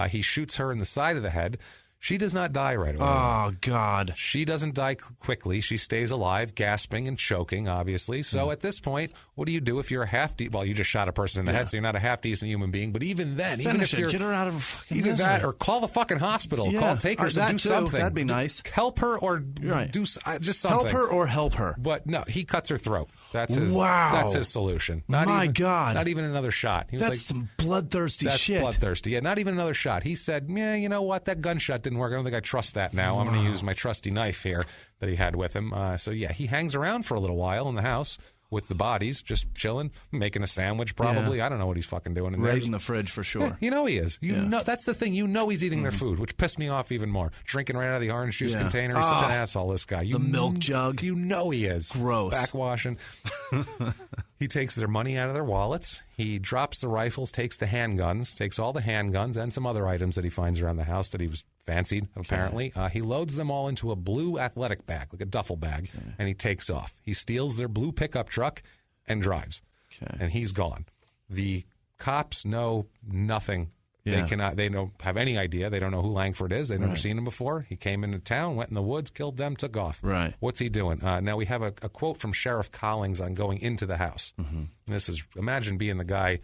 He shoots her in the side of the head. She does not die right away. Oh, God. She doesn't die quickly. She stays alive, gasping and choking, obviously. So at this point, what do you do if you're a well, you just shot a person in the head, so you're not a half-decent human being. But even then, even if you're... Get her out of fucking either misery. that or call the fucking hospital. Yeah. Take her and do something. That'd be nice. Help her or do just something. Help her or help her. But no, he cuts her throat. That's his solution. God. Not even another shot. He was that's some bloodthirsty shit. That's bloodthirsty. Yeah, not even another shot. He said, yeah, you know what? That gunshot didn't work. I don't think I trust that now. I'm going to use my trusty knife here that he had with him. So, yeah, he hangs around for a little while in the house with the bodies, just chilling, making a sandwich probably. I don't know what he's fucking doing in there. Right in the fridge for sure. Yeah, you know he is. You know that's the thing. You know he's eating their food, which pissed me off even more. Drinking right out of the orange juice container. He's such an asshole, this guy. The milk jug. You know he is. Gross. Backwashing. He takes their money out of their wallets. He drops the rifles, takes the handguns, takes all the handguns and some other items that he finds around the house that he was fancied, apparently. He loads them all into a blue athletic bag, like a duffel bag, and he takes off. He steals their blue pickup truck and drives. And he's gone. The cops know nothing. Yeah. They don't have any idea. They don't know who Langford is. They've never seen him before. He came into town, went in the woods, killed them, took off. Right. What's he doing? Now we have a quote from Sheriff Collings on going into the house. This is, imagine being the guy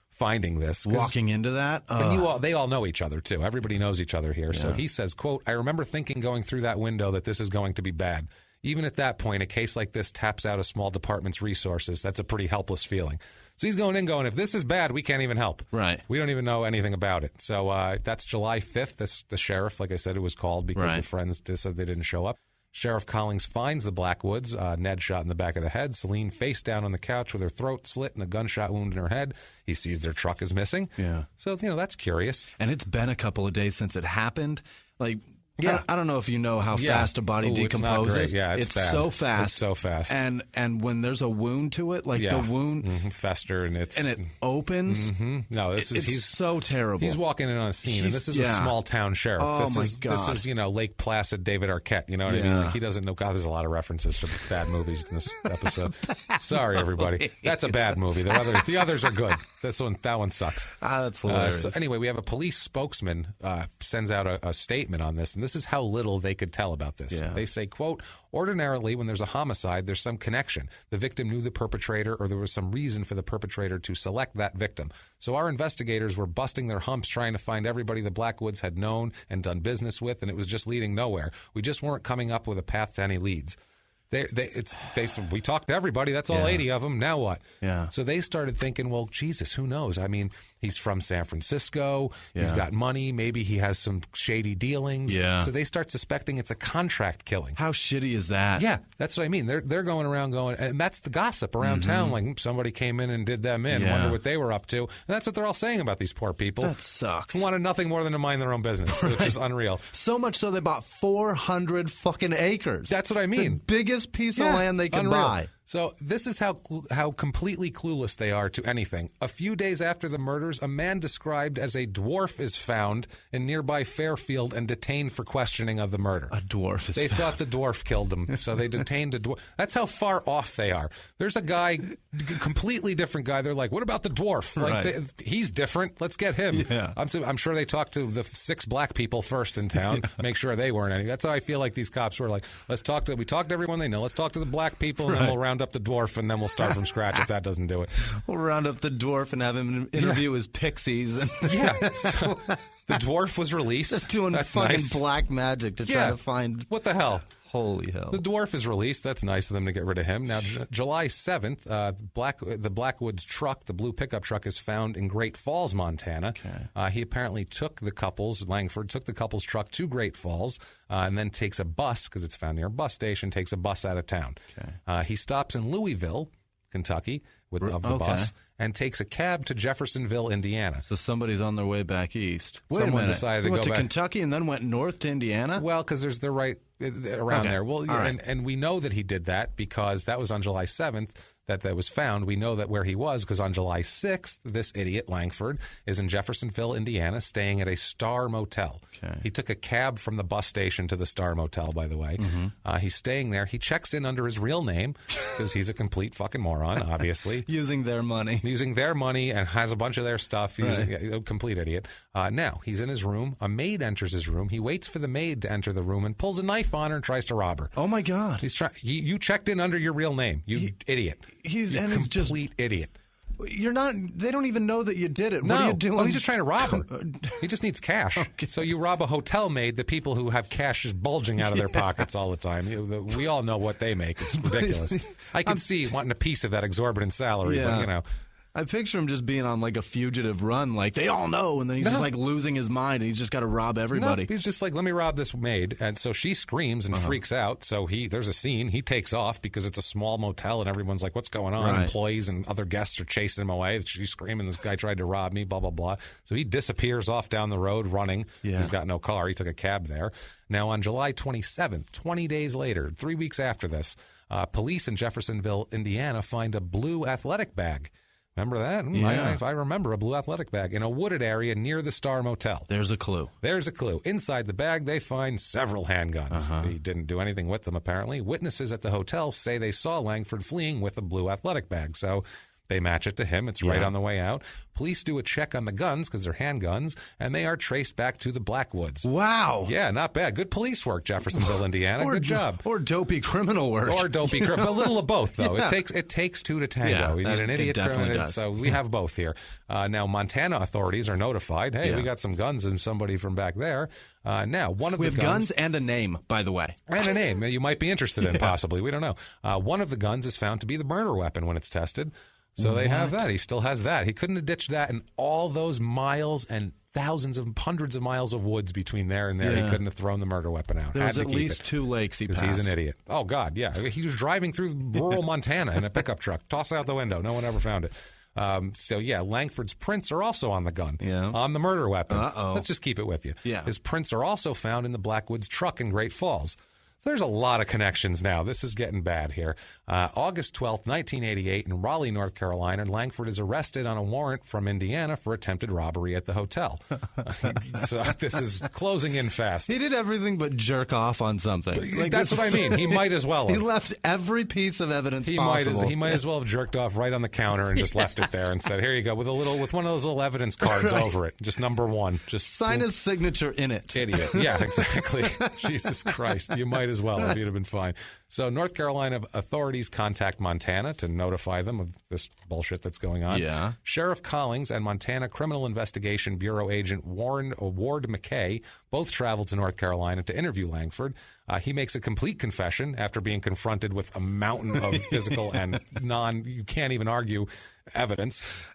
finding this. Walking into that? And they all know each other, too. Everybody knows each other here. Yeah. So he says, quote, I remember thinking going through that window that this is going to be bad. Even at that point, a case like this taps out a small department's resources. That's a pretty helpless feeling. So he's going, if this is bad, we can't even help. Right. We don't even know anything about it. So that's July 5th. The sheriff, like I said, it was called because the friends said they didn't show up. Sheriff Collings finds the Blackwoods. Ned shot in the back of the head. Celine face down on the couch with her throat slit and a gunshot wound in her head. He sees their truck is missing. Yeah. So, that's curious. And it's been a couple of days since it happened. Like... Yeah. I don't know if you know how fast a body decomposes. It's bad. So fast. It's so fast. And when there's a wound to it, the wound fester and it opens. No, he's so terrible. He's walking in on a scene, and this is a small town sheriff. Oh This is Lake Placid David Arquette. You know what I mean? Like, he doesn't know. God, there's a lot of references to bad movies in this episode. Sorry, everybody. That's a bad movie. The others are good. That one sucks. That's hilarious. So anyway, we have a police spokesman sends out a statement on this, and this is how little they could tell about this. Yeah. They say, quote, ordinarily when there's a homicide, there's some connection. The victim knew the perpetrator or there was some reason for the perpetrator to select that victim. So our investigators were busting their humps trying to find everybody the Blackwoods had known and done business with, and it was just leading nowhere. We just weren't coming up with a path to any leads. We talked to everybody. That's all 80 of them. Now what? Yeah. So they started thinking, well, Jesus, who knows? I mean, he's from San Francisco. Yeah. He's got money. Maybe he has some shady dealings. Yeah. So they start suspecting it's a contract killing. How shitty is that? Yeah, that's what I mean. They're going around and that's the gossip around town. Like somebody came in and did them in. Wonder what they were up to. And that's what they're all saying about these poor people. That sucks. Who wanted nothing more than to mind their own business, which is unreal. So much so they bought 400 fucking acres. That's what I mean. The biggest piece of land they can buy. So this is how completely clueless they are to anything. A few days after the murders, a man described as a dwarf is found in nearby Fairfield and detained for questioning of the murder. A dwarf is They found. thought the dwarf killed him, so they detained a dwarf. That's how far off they are. There's a guy, completely different guy. They're like, what about the dwarf? Like, he's different. Let's get him. Yeah. I'm sure they talked to the 6 black people first in town, make sure they weren't any. That's how I feel like these cops were like, we talked to everyone they know. Let's talk to the black people, and then we'll round round up the dwarf, and then we'll start from scratch if that doesn't do it. We'll round up the dwarf and have him interview his pixies. Yeah. So the dwarf was released. Just doing fucking black magic to try to find... What the hell? Holy hell. The dwarf is released. That's nice of them to get rid of him. Now, July 7th, the Blackwoods truck, the blue pickup truck, is found in Great Falls, Montana. Okay. He apparently Langford took the couple's truck to Great Falls and then takes a bus, because it's found near a bus station, takes a bus out of town. Okay. He stops in Louisville, Kentucky, of the bus, and takes a cab to Jeffersonville, Indiana. So somebody's on their way back east. Someone decided to go to back. Kentucky and then went north to Indiana? Well, because they're right around there. Well, and we know that he did that because that was on July 7th that was found. We know that where he was because on July 6th, this idiot, Langford, is in Jeffersonville, Indiana, staying at a Star Motel. Okay. He took a cab from the bus station to the Star Motel, by the way. Mm-hmm. He's staying there. He checks in under his real name because he's a complete fucking moron, obviously. Using their money. And has a bunch of their stuff. He's a complete idiot. Now, he's in his room. A maid enters his room. He waits for the maid to enter the room and pulls a knife on her and tries to rob her. Oh, my God. You checked in under your real name, idiot. He's a complete idiot. You're not. They don't even know that you did it. No. What are you doing? He's just trying to rob her. He just needs cash. Okay. So you rob a hotel maid, the people who have cash just bulging out of their pockets all the time. We all know what they make. It's ridiculous. I can see wanting a piece of that exorbitant salary, but I picture him just being on like a fugitive run, like they all know, and then he's just like losing his mind, and he's just got to rob everybody. No, he's just like, let me rob this maid, and so she screams and freaks out. So there's a scene. He takes off because it's a small motel, and everyone's like, "What's going on?" Right. Employees and other guests are chasing him away. She's screaming, "This guy tried to rob me!" Blah blah blah. So he disappears off down the road running. Yeah. He's got no car. He took a cab there. Now on July 27th, 20 days later, 3 weeks after this, police in Jeffersonville, Indiana, find a blue athletic bag. Remember that? Yeah. I remember a blue athletic bag in a wooded area near the Star Motel. There's a clue. Inside the bag, they find several handguns. He didn't do anything with them, apparently. Witnesses at the hotel say they saw Langford fleeing with a blue athletic bag. So they match it to him. It's right on the way out. Police do a check on the guns because they're handguns, and they are traced back to the Blackwoods. Wow. Yeah, not bad. Good police work, Jeffersonville, Indiana. Good job. Or dopey criminal work. A little of both, though. Yeah. It takes two to tango. Yeah, we need an idiot criminal. Does. So we have both here. Now, Montana authorities are notified. Hey, we got some guns and somebody from back there. Now, we have guns and a name, by the way. And a name you might be interested in, possibly. We don't know. One of the guns is found to be the murder weapon when it's tested. So they have that. He still has that. He couldn't have ditched that in all those miles and hundreds of miles of woods between there and there. Yeah. He couldn't have thrown the murder weapon out. There's at least 2 lakes he passed. Because he's an idiot. Oh, God, yeah. He was driving through rural Montana in a pickup truck. Toss it out the window. No one ever found it. Langford's prints are also on the gun, on the murder weapon. Let's just keep it with you. Yeah. His prints are also found in the Blackwoods truck in Great Falls. So there's a lot of connections now. This is getting bad here. August 12th, 1988, in Raleigh, North Carolina, Langford is arrested on a warrant from Indiana for attempted robbery at the hotel. So this is closing in fast. He did everything but jerk off on something. That's what I mean. He might as well have. He left every piece of evidence possible. He might as well have jerked off right on the counter and just left it there and said, here you go, with one of those little evidence cards over it. Just number 1. Just sign his signature in it. Idiot. Yeah, exactly. Jesus Christ. You might as well have. You'd have been fine. So North Carolina authorities contact Montana to notify them of this bullshit that's going on. Yeah. Sheriff Collings and Montana Criminal Investigation Bureau agent Ward McKay both traveled to North Carolina to interview Langford. He makes a complete confession after being confronted with a mountain of physical and you can't even argue evidence.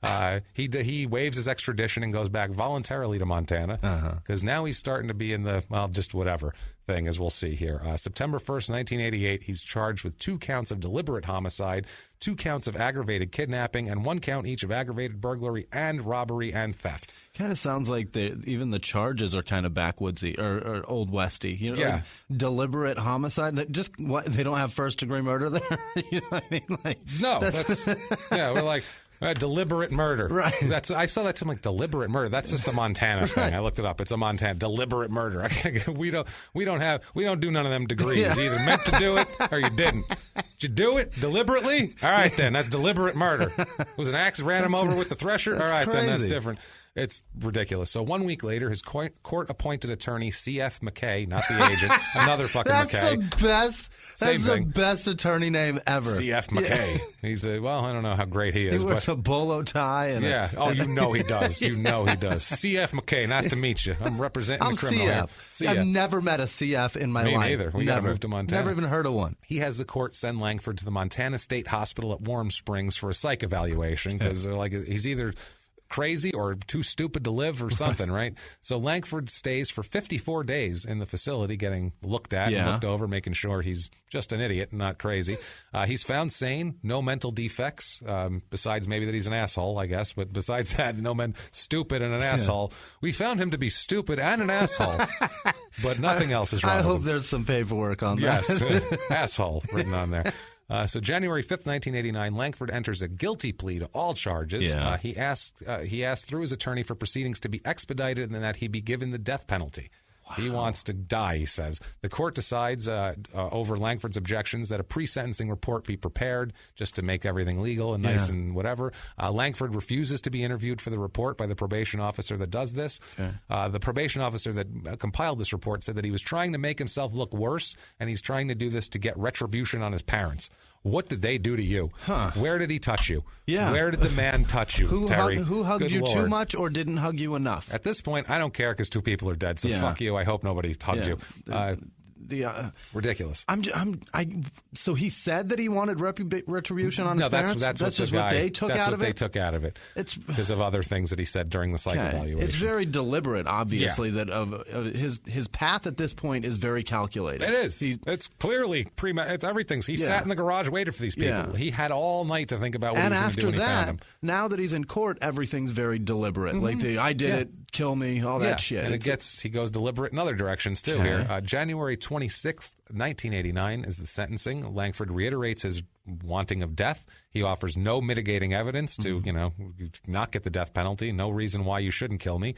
He waives his extradition and goes back voluntarily to Montana because now he's starting to be in the, just whatever thing, as we'll see here. September 1st, 1988, he's charged with 2 counts of deliberate homicide, 2 counts of aggravated kidnapping, and 1 count each of aggravated burglary and robbery and theft. Kind of sounds like even the charges are kind of backwoodsy or old westy. Like deliberate homicide. They don't have first-degree murder there. You know what I mean? We're like. Deliberate murder. Right. I saw that to like deliberate murder. That's just a Montana thing. Right. I looked it up. It's a Montana deliberate murder. We don't do none of them degrees. You either meant to do it or you didn't. Did you do it deliberately? All right, then that's deliberate murder. It was an axe ran him over with the thresher. All right, crazy. Then that's different. It's ridiculous. So 1 week later, his court-appointed attorney, C.F. McKay, not the agent, another fucking McKay. That's the best attorney name ever. C.F. McKay. Yeah. He's I don't know how great he is. He wears a bolo tie. And you know he does. You know he does. C.F. McKay, nice to meet you. I'm representing the criminal CF. I've never met a CF in my life. Me neither. We got to move to Montana. Never even heard of one. He has the court send Langford to the Montana State Hospital at Warm Springs for a psych evaluation because he's either crazy or too stupid to live or something, right? So Langford stays for 54 days in the facility getting looked at and looked over, making sure he's just an idiot, not crazy. He's found sane, no mental defects, besides maybe that he's an asshole, I guess. But besides that, stupid and an asshole. We found him to be stupid and an asshole, but nothing else is wrong I with hope him. There's some paperwork on that. Yes, asshole written on there. So January 5th, 1989, Langford enters a guilty plea to all charges. Yeah. He asked through his attorney for proceedings to be expedited and that he be given the death penalty. Wow. He wants to die, he says. The court decides over Langford's objections that a pre-sentencing report be prepared just to make everything legal and nice and whatever. Langford refuses to be interviewed for the report by the probation officer that does this. Okay. The probation officer that compiled this report said that he was trying to make himself look worse, and he's trying to do this to get retribution on his parents. What did they do to you? Huh. Where did he touch you? Yeah. Where did the man touch you, Terry? Who hugged Good you Lord. Too much or didn't hug you enough? At this point, I don't care because 2 people are dead, so fuck you. I hope nobody hugged you. Ridiculous. So he said that he wanted retribution on his parents? That's just what they took out of it? That's what they took out of it. It's because of other things that he said during the psych evaluation. It's very deliberate, obviously, that his path at this point is very calculated. It is. It's clearly it's everything. He sat in the garage, waited for these people. Yeah. He had all night to think about what he was going to do when he found them. Now that he's in court, everything's very deliberate. Mm-hmm. Like I did it, kill me, all that shit. And he goes deliberate in other directions too. Here, January 26th, 1989 is the sentencing. Langford reiterates his wanting of death. He offers no mitigating evidence to, not get the death penalty. No reason why you shouldn't kill me.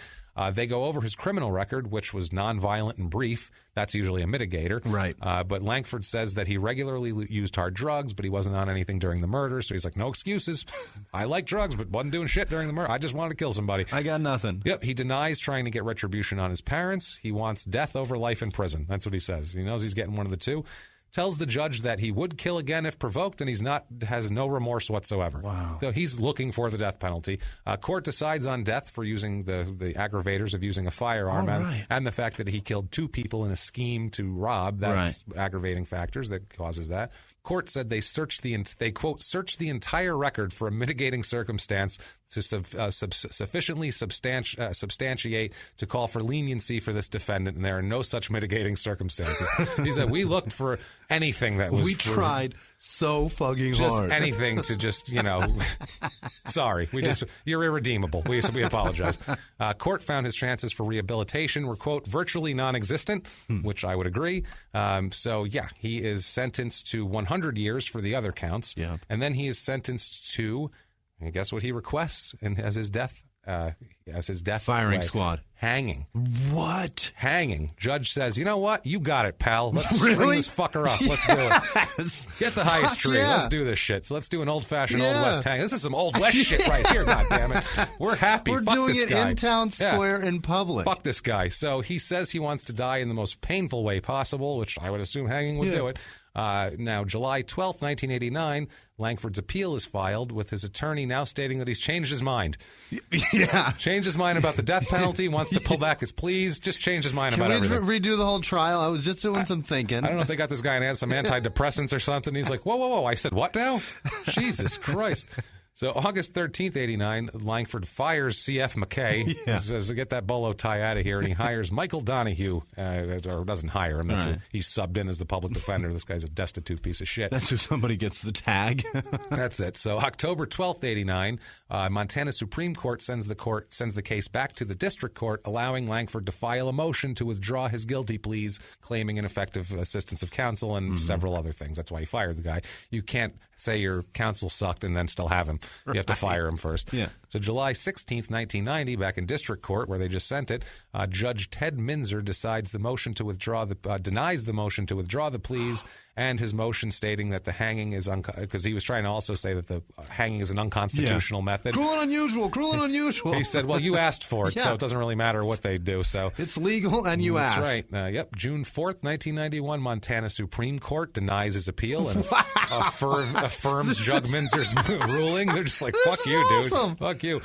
They go over his criminal record, which was nonviolent and brief. That's usually a mitigator. Right. But Langford says that he regularly used hard drugs, but he wasn't on anything during the murder. So he's like, no excuses. I like drugs, but wasn't doing shit during the murder. I just wanted to kill somebody. I got nothing. Yep. He denies trying to get retribution on his parents. He wants death over life in prison. That's what he says. He knows he's getting one of the two. Tells the judge that he would kill again if provoked, and has no remorse whatsoever. Wow. So he's looking for the death penalty. Court decides on death for using the aggravators of using a firearm and the fact that he killed 2 people in a scheme to rob. That's aggravating factors that causes that. Court said they quote searched the entire record for a mitigating circumstance to sufficiently substantiate to call for leniency for this defendant, and there are no such mitigating circumstances. He said we looked for anything that was. We tried so fucking just hard. Anything to just sorry, you're irredeemable. We apologize. Court found his chances for rehabilitation were quote virtually non-existent, which I would agree. He is sentenced to 100 years for the other counts, and then he is sentenced to, I guess what he requests, and as his death firing squad. Hanging. What? Hanging. Judge says, you know what? You got it, pal. Let's string this fucker up. Let's do it. Get the highest tree. Yeah. Let's do this shit. So let's do an old-fashioned Old West hang. This is some Old West shit right here, goddammit. We're happy. We're Fuck doing this it guy. in town square in public. Fuck this guy. So he says he wants to die in the most painful way possible, which I would assume hanging would do it. Now, July 12th, 1989, Langford's appeal is filed with his attorney now stating that he's changed his mind. Yeah. Changed his mind about the death penalty, wants to pull back his pleas, just changed his mind about everything. Can we redo the whole trial? I was just doing some thinking. I don't know if they got this guy on some antidepressants or something. He's like, whoa. I said, what now? Jesus Christ. So August 13th, 89, Langford fires C.F. McKay. He says, get that bolo tie out of here, and he hires Michael Donahue, or doesn't hire him. He's subbed in as the public defender. This guy's a destitute piece of shit. That's if somebody gets the tag. That's it. So October 12th, 89, Montana Supreme Court sends the case back to the district court, allowing Langford to file a motion to withdraw his guilty pleas, claiming ineffective assistance of counsel and several other things. That's why he fired the guy. You can't say your counsel sucked and then still have him. You have to fire him first. Yeah. So July 16th, 1990, back in district court where they just sent it, Judge Ted Minzer denies the motion to withdraw the pleas and his motion stating that the hanging is because he was trying to also say that the hanging is an unconstitutional method. Cruel and unusual. He said, well, you asked for it, so it doesn't really matter what they do. So it's legal and you asked. That's right. June 4th, 1991, Montana Supreme Court denies his appeal and affirms Judge Minzer's ruling. They're just like, fuck you, dude. Fuck you.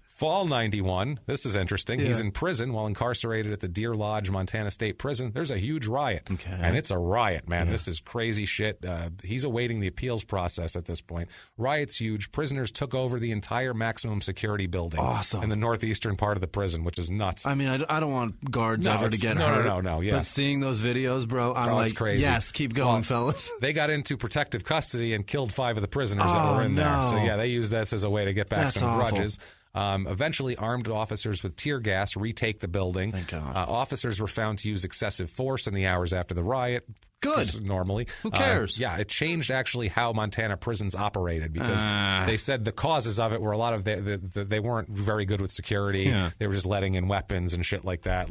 Fall 91. This is interesting. He's in prison while incarcerated at the Deer Lodge, Montana State Prison. There's a huge riot. Okay. And it's a riot, man. This is crazy shit. He's awaiting the appeals process at this point. Riot's huge. Prisoners took over the entire maximum security building in the northeastern part of the prison, which is nuts. I mean, I don't want guards ever to get hurt. No. Yeah. But seeing those videos, bro, I'm like, crazy. Yes, keep going, fellas. They got into protective custody and killed 5 of the prisoners that were in there. So, they used this as a way to get back some grudges. Eventually, armed officers with tear gas retake the building. Thank God. Officers were found to use excessive force in the hours after the riot. Good. Normally. Who cares? It changed actually how Montana prisons operated because they said the causes of it were a lot of they weren't very good with security. Yeah. They were just letting in weapons and shit like that.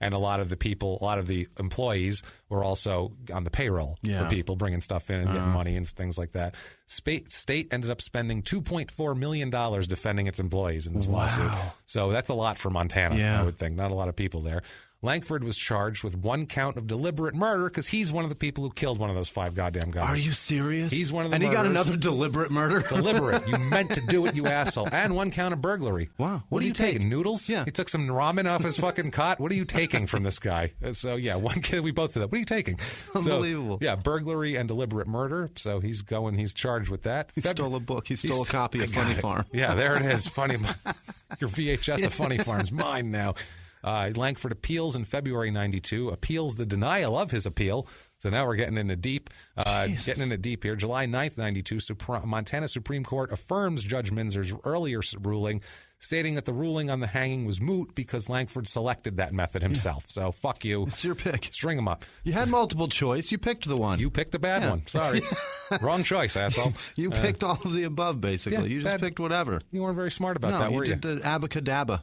And a lot of the employees were also on the payroll for people bringing stuff in and getting money and things like that. State ended up spending $2.4 million defending its employees in this lawsuit. So that's a lot for Montana, I would think. Not a lot of people there. Langford was charged with 1 count of deliberate murder because he's one of the people who killed one of those 5 goddamn guys. Are you serious? He's one of the And murderers. he got another deliberate murder? Deliberate. You meant to do it, you asshole. And 1 count of burglary. Wow. What are you taking? Noodles? Yeah. He took some ramen off his fucking cot? What are you taking from this guy? So, 1 kid, we both said that. What are you taking? Unbelievable. So, burglary and deliberate murder. So he's charged with that. He stole a book. He stole a copy of Funny Farm. Yeah, there it is. Funny. Your VHS of Funny Farm's mine now. Langford appeals in February 92, appeals the denial of his appeal. So now we're getting into deep. Here. July 9th, 92, Montana Supreme Court affirms Judge Minzer's earlier ruling, stating that the ruling on the hanging was moot because Langford selected that method himself. So fuck you. It's your pick. String him up. You had multiple choice. You picked the one. You picked the bad one. Sorry. Wrong choice, asshole. You picked all of the above, basically. You just picked whatever. You weren't very smart about that, were you? You did the abacadabra.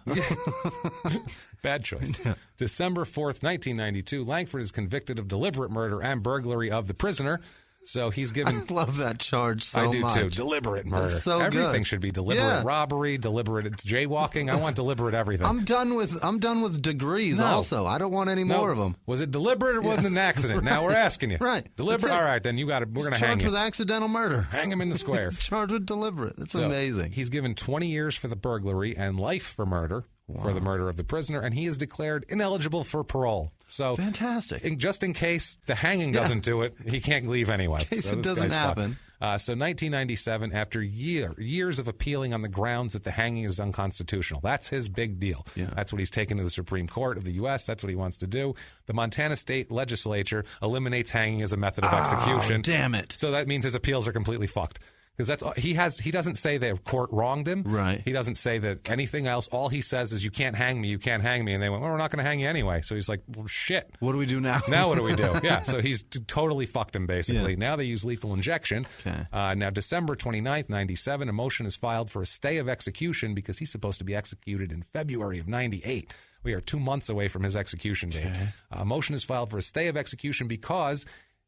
Bad choice. December 4th, 1992, Langford is convicted of deliberate murder and burglary of the prisoner. So he's given... I love that charge so much. I do, too. Deliberate murder. That's so Everything should be deliberate robbery, deliberate jaywalking. I want deliberate everything. I'm done with degrees also. I don't want any more of them. Was it deliberate or wasn't it an accident? Now we're asking you. Right. Deliberate? All right, then we're going to hang him. Charged with accidental murder. Hang him in the square. Charged with deliberate. That's amazing. He's given 20 years for the burglary and life for murder. For the murder of the prisoner, and he is declared ineligible for parole. So fantastic. Just in case the hanging doesn't do it, he can't leave anyway. In case it doesn't happen. So 1997, after years of appealing on the grounds that the hanging is unconstitutional, that's his big deal. Yeah. That's what he's taken to the Supreme Court of the U.S. That's what he wants to do. The Montana State Legislature eliminates hanging as a method of execution. Damn it! So that means his appeals are completely fucked. Because he doesn't say the court wronged him. Right. He doesn't say that anything else. All he says is, you can't hang me. And they went, well, we're not going to hang you anyway. So he's like, well, shit. What do we do now? Now what do we do? Yeah. So he's totally fucked him, basically. Yeah. Now they use lethal injection. Okay. Now, December 29th, 97, a motion is filed for a stay of execution because he's supposed to be executed in February of 98. We are 2 months away from his execution date. Okay. A motion is filed for a stay of execution because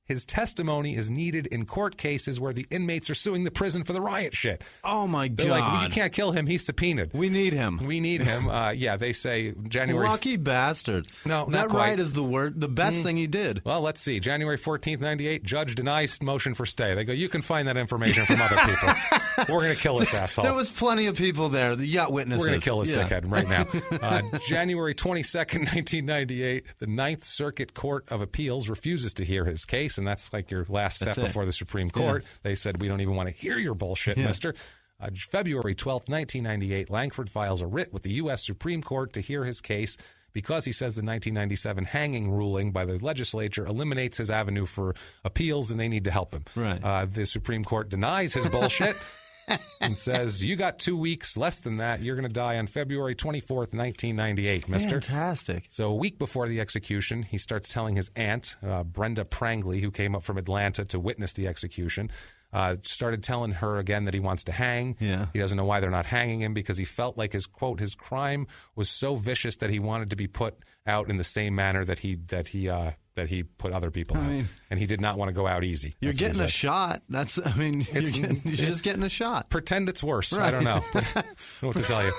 his testimony is needed in court cases where the inmates are suing the prison for the riot shit. Oh, my God. They're like, well, you can't kill him. He's subpoenaed. We need him. They say January... Lucky bastard. No, not that quite. riot is the best thing he did. Well, let's see. January 14th, 98, judge denies motion for stay. They go, you can find that information from other people. We're going to kill this asshole. There was plenty of people there. The yacht witnesses. We're going to kill this dickhead right now. January 22nd, 1998, the Ninth Circuit Court of Appeals refuses to hear his case, and that's like your last step before the Supreme Court. Yeah. They said, we don't even want to hear your bullshit, mister. February 12th, 1998, Langford files a writ with the U.S. Supreme Court to hear his case because he says the 1997 hanging ruling by the legislature eliminates his avenue for appeals and they need to help him. Right. The Supreme Court denies his bullshit and says, you got 2 weeks, less than that. You're going to die on February 24th, 1998, mister. Fantastic. So a week before the execution, he starts telling his aunt, Brenda Prangley, who came up from Atlanta to witness the execution, started telling her again that he wants to hang. Yeah. He doesn't know why they're not hanging him because he felt like his, quote, his crime was so vicious that he wanted to be put out in the same manner that he put other people out. And he did not want to go out easy. You're getting a shot. You're just getting a shot. Pretend it's worse. Right. I don't know. I don't know what to tell you.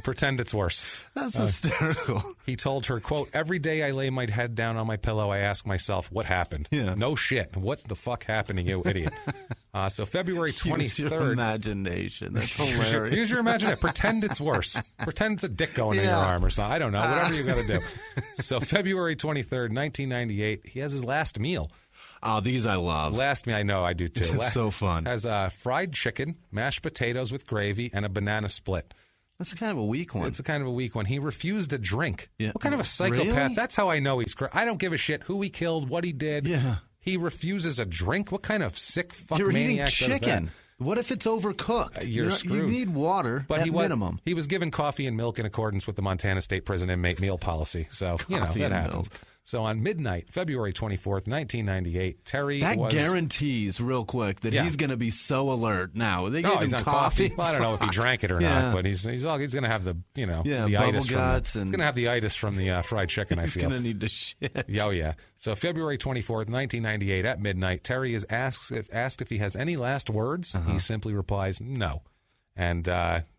Pretend it's worse. That's hysterical. He told her, quote, "Every day I lay my head down on my pillow, I ask myself, what happened? Yeah. No shit. What the fuck happened to you, idiot?" So February 23rd. Use your imagination. That's hilarious. Use your imagination. Pretend it's worse. Pretend it's a dick going in your arm or something. I don't know. Whatever you got to do. So February 23rd, 1998, he has his last meal. Oh, these I love. Last meal, I know, I do too. It's so fun. Has fried chicken, mashed potatoes with gravy, and a banana split. That's kind of a weak one. It's a kind of a weak one. He refused a drink. Yeah. What kind of a psychopath? Really? That's how I know he's crazy. I don't give a shit who he killed, what he did. Yeah. He refuses a drink? What kind of sick fuck You're maniac eating chicken. does that? What if it's overcooked? You're screwed. You need water at minimum. He was given coffee and milk in accordance with the Montana State Prison inmate meal policy. So, that happens. Milk. So on midnight, February 24th, 1998, Terry that was... guarantees, real quick, that he's going to be so alert now. They gave he's him on coffee. Well, I don't know if he drank it or not, but he's going to have the itis guts he's going to have the itis from the fried chicken, I feel. He's going to need to shit. Oh, yeah. So February 24th, 1998, at midnight, Terry is asked if he has any last words. He simply replies, no. And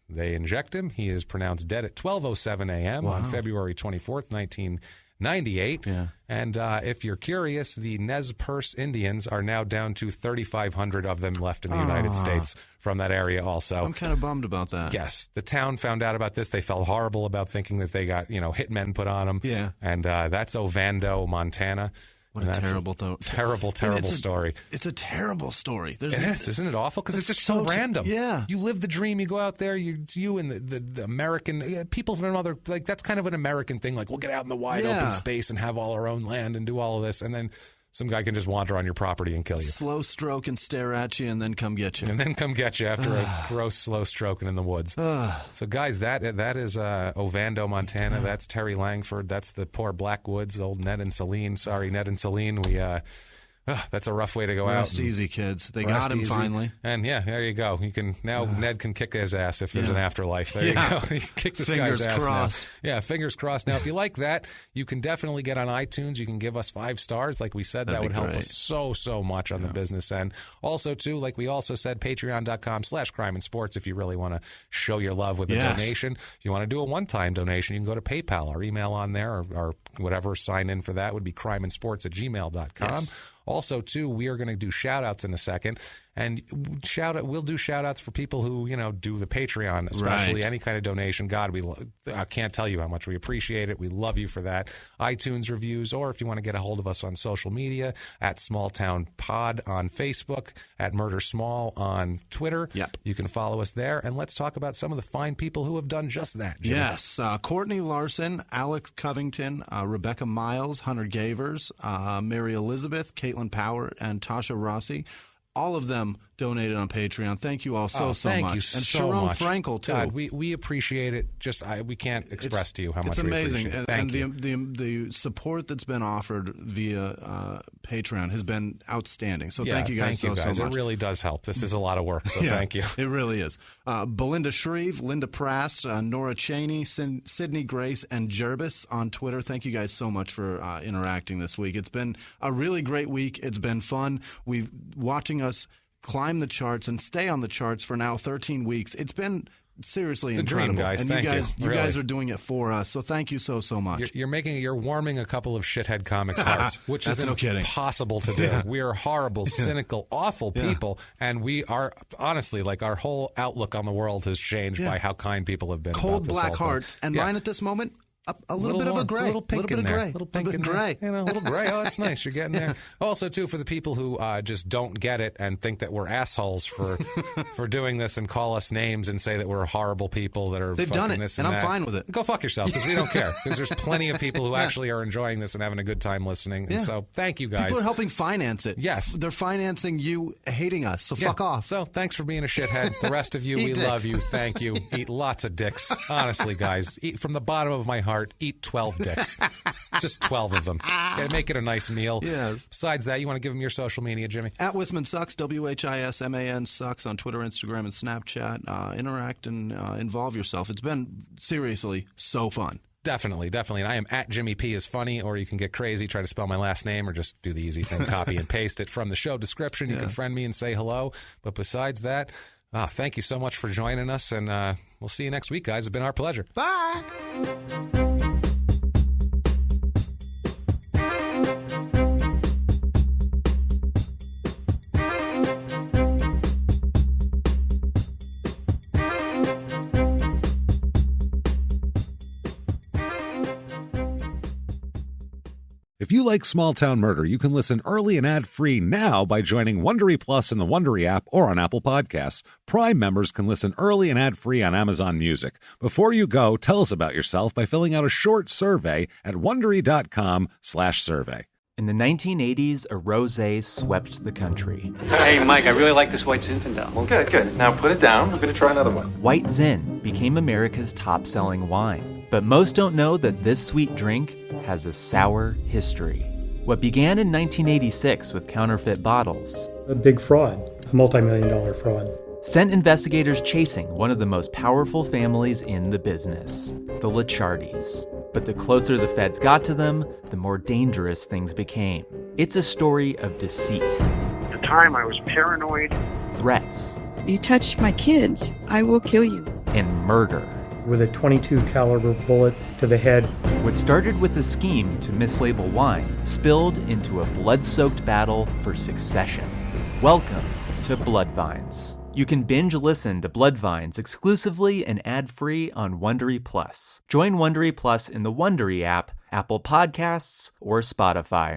they inject him. He is pronounced dead at 12:07 a.m. on February 24th, 1998. Yeah. And if you're curious, the Nez Perce Indians are now down to 3,500 of them left in the United States from that area also. I'm kind of bummed about that. Yes. The town found out about this. They felt horrible about thinking that they got, hitmen put on them. Yeah. And that's Ovando, Montana. What a terrible story. It's a terrible story. It is, isn't it awful? Because it's just so random. Yeah. You live the dream. You go out there. You and the American people from another, like, that's kind of an American thing. Like, we'll get out in the wide open space and have all our own land and do all of this. And then some guy can just wander on your property and kill you. Slow stroke and stare at you and then come get you. And then come get you after a gross, slow stroking in the woods. So, guys, that is Ovando, Montana. That's Terry Langford. That's the poor Blackwoods, old Ned and Celine. Sorry, Ned and Celine. That's a rough way to go out. Rest easy, kids. They got him finally. And there you go. You can now Ned can kick his ass if there's an afterlife. There you go. Kick this guy's ass crossed. now. Yeah, fingers crossed. Now, if you like that, you can definitely get on iTunes. You can give us 5 stars, like we said. That would help us so much on the business end. Also, too, like we also said, patreon.com/crimeinsports if you really want to show your love with a donation. If you want to do a one-time donation, you can go to PayPal. Our email on there or whatever. Sign in for that would be crimeinsports@gmail.com. Yes. Also, too, we are going to do shout-outs in a second. And we'll do shout-outs for people who, do the Patreon, especially any kind of donation. God, I can't tell you how much we appreciate it. We love you for that. iTunes reviews, or if you want to get a hold of us on social media, at Smalltown Pod on Facebook, at Murder Small on Twitter. Yep. You can follow us there. And let's talk about some of the fine people who have done just that, Jimmy. Yes. Courtney Larson, Alex Covington, Rebecca Miles, Hunter Gavers, Mary Elizabeth, Caitlin Power, and Tasha Rossi. All of them donated on Patreon. Thank you all so much. Thank you and so Sharon much. Frankel, too. God, we appreciate it. We can't express to you how much we appreciate it. Thank you. The support that's been offered via Patreon has been outstanding. So thank you guys so much. It really does help. This is a lot of work, so thank you. It really is. Belinda Shreve, Linda Prast, Nora Cheney, Sydney Grace, and Jervis on Twitter. Thank you guys so much for interacting this week. It's been a really great week. It's been fun. Watching us climb the charts and stay on the charts for now 13 weeks. It's been seriously incredible. Dream, guys. And thank you guys are doing it for us. So thank you so much. You're warming a couple of shithead comics' hearts, which is impossible to do. Yeah. We are horrible, cynical, awful people, and we are honestly, like, our whole outlook on the world has changed by how kind people have been. Cold about this black whole hearts, thing. and mine at this moment. A little bit of a gray. A little pink in there. A little pink in gray. A little gray. Oh, that's nice. You're getting there. Also, too, for the people who just don't get it and think that we're assholes for doing this and call us names and say that we're horrible people that are They've done it, this and I'm that. fine with it. Go fuck yourself, because we don't care. Because there's plenty of people who actually are enjoying this and having a good time listening. And so thank you guys. People are helping finance it. Yes. They're financing you hating us, so fuck off. So thanks for being a shithead. The rest of you, we love you. Thank you. Eat lots of dicks. Honestly, guys. Eat from the bottom of my heart. Eat 12 dicks. Just 12 of them. Make it a nice meal. Yes. Besides that, you want to give them your social media, Jimmy? At Whisman Sucks, WHISMAN Sucks on Twitter, Instagram, and Snapchat. Interact and involve yourself. It's been seriously so fun. Definitely. And I am at Jimmy P is funny, or you can get crazy, try to spell my last name, or just do the easy thing, copy and paste it from the show description. You can friend me and say hello. But besides that, thank you so much for joining us, and we'll see you next week, guys. It's been our pleasure. Bye. If you like Small Town Murder, you can listen early and ad-free now by joining Wondery Plus in the Wondery app or on Apple Podcasts. Prime members can listen early and ad-free on Amazon Music. Before you go, tell us about yourself by filling out a short survey at Wondery.com/survey. In the 1980s, a rosé swept the country. Hey, Mike, I really like this White Zinfandel. Well, good. Now put it down. I'm going to try another one. White Zin became America's top-selling wine. But most don't know that this sweet drink has a sour history. What began in 1986 with counterfeit bottles, a big fraud, a multi-million-dollar fraud, sent investigators chasing one of the most powerful families in the business, the Licciardis. But the closer the feds got to them, the more dangerous things became. It's a story of deceit. At the time, I was paranoid. Threats. You touch my kids, I will kill you. And murder. With a .22 caliber bullet to the head. What started with a scheme to mislabel wine spilled into a blood-soaked battle for succession. Welcome to Bloodvines. You can binge listen to Bloodvines exclusively and ad-free on Wondery Plus. Join Wondery Plus in the Wondery app, Apple Podcasts, or Spotify.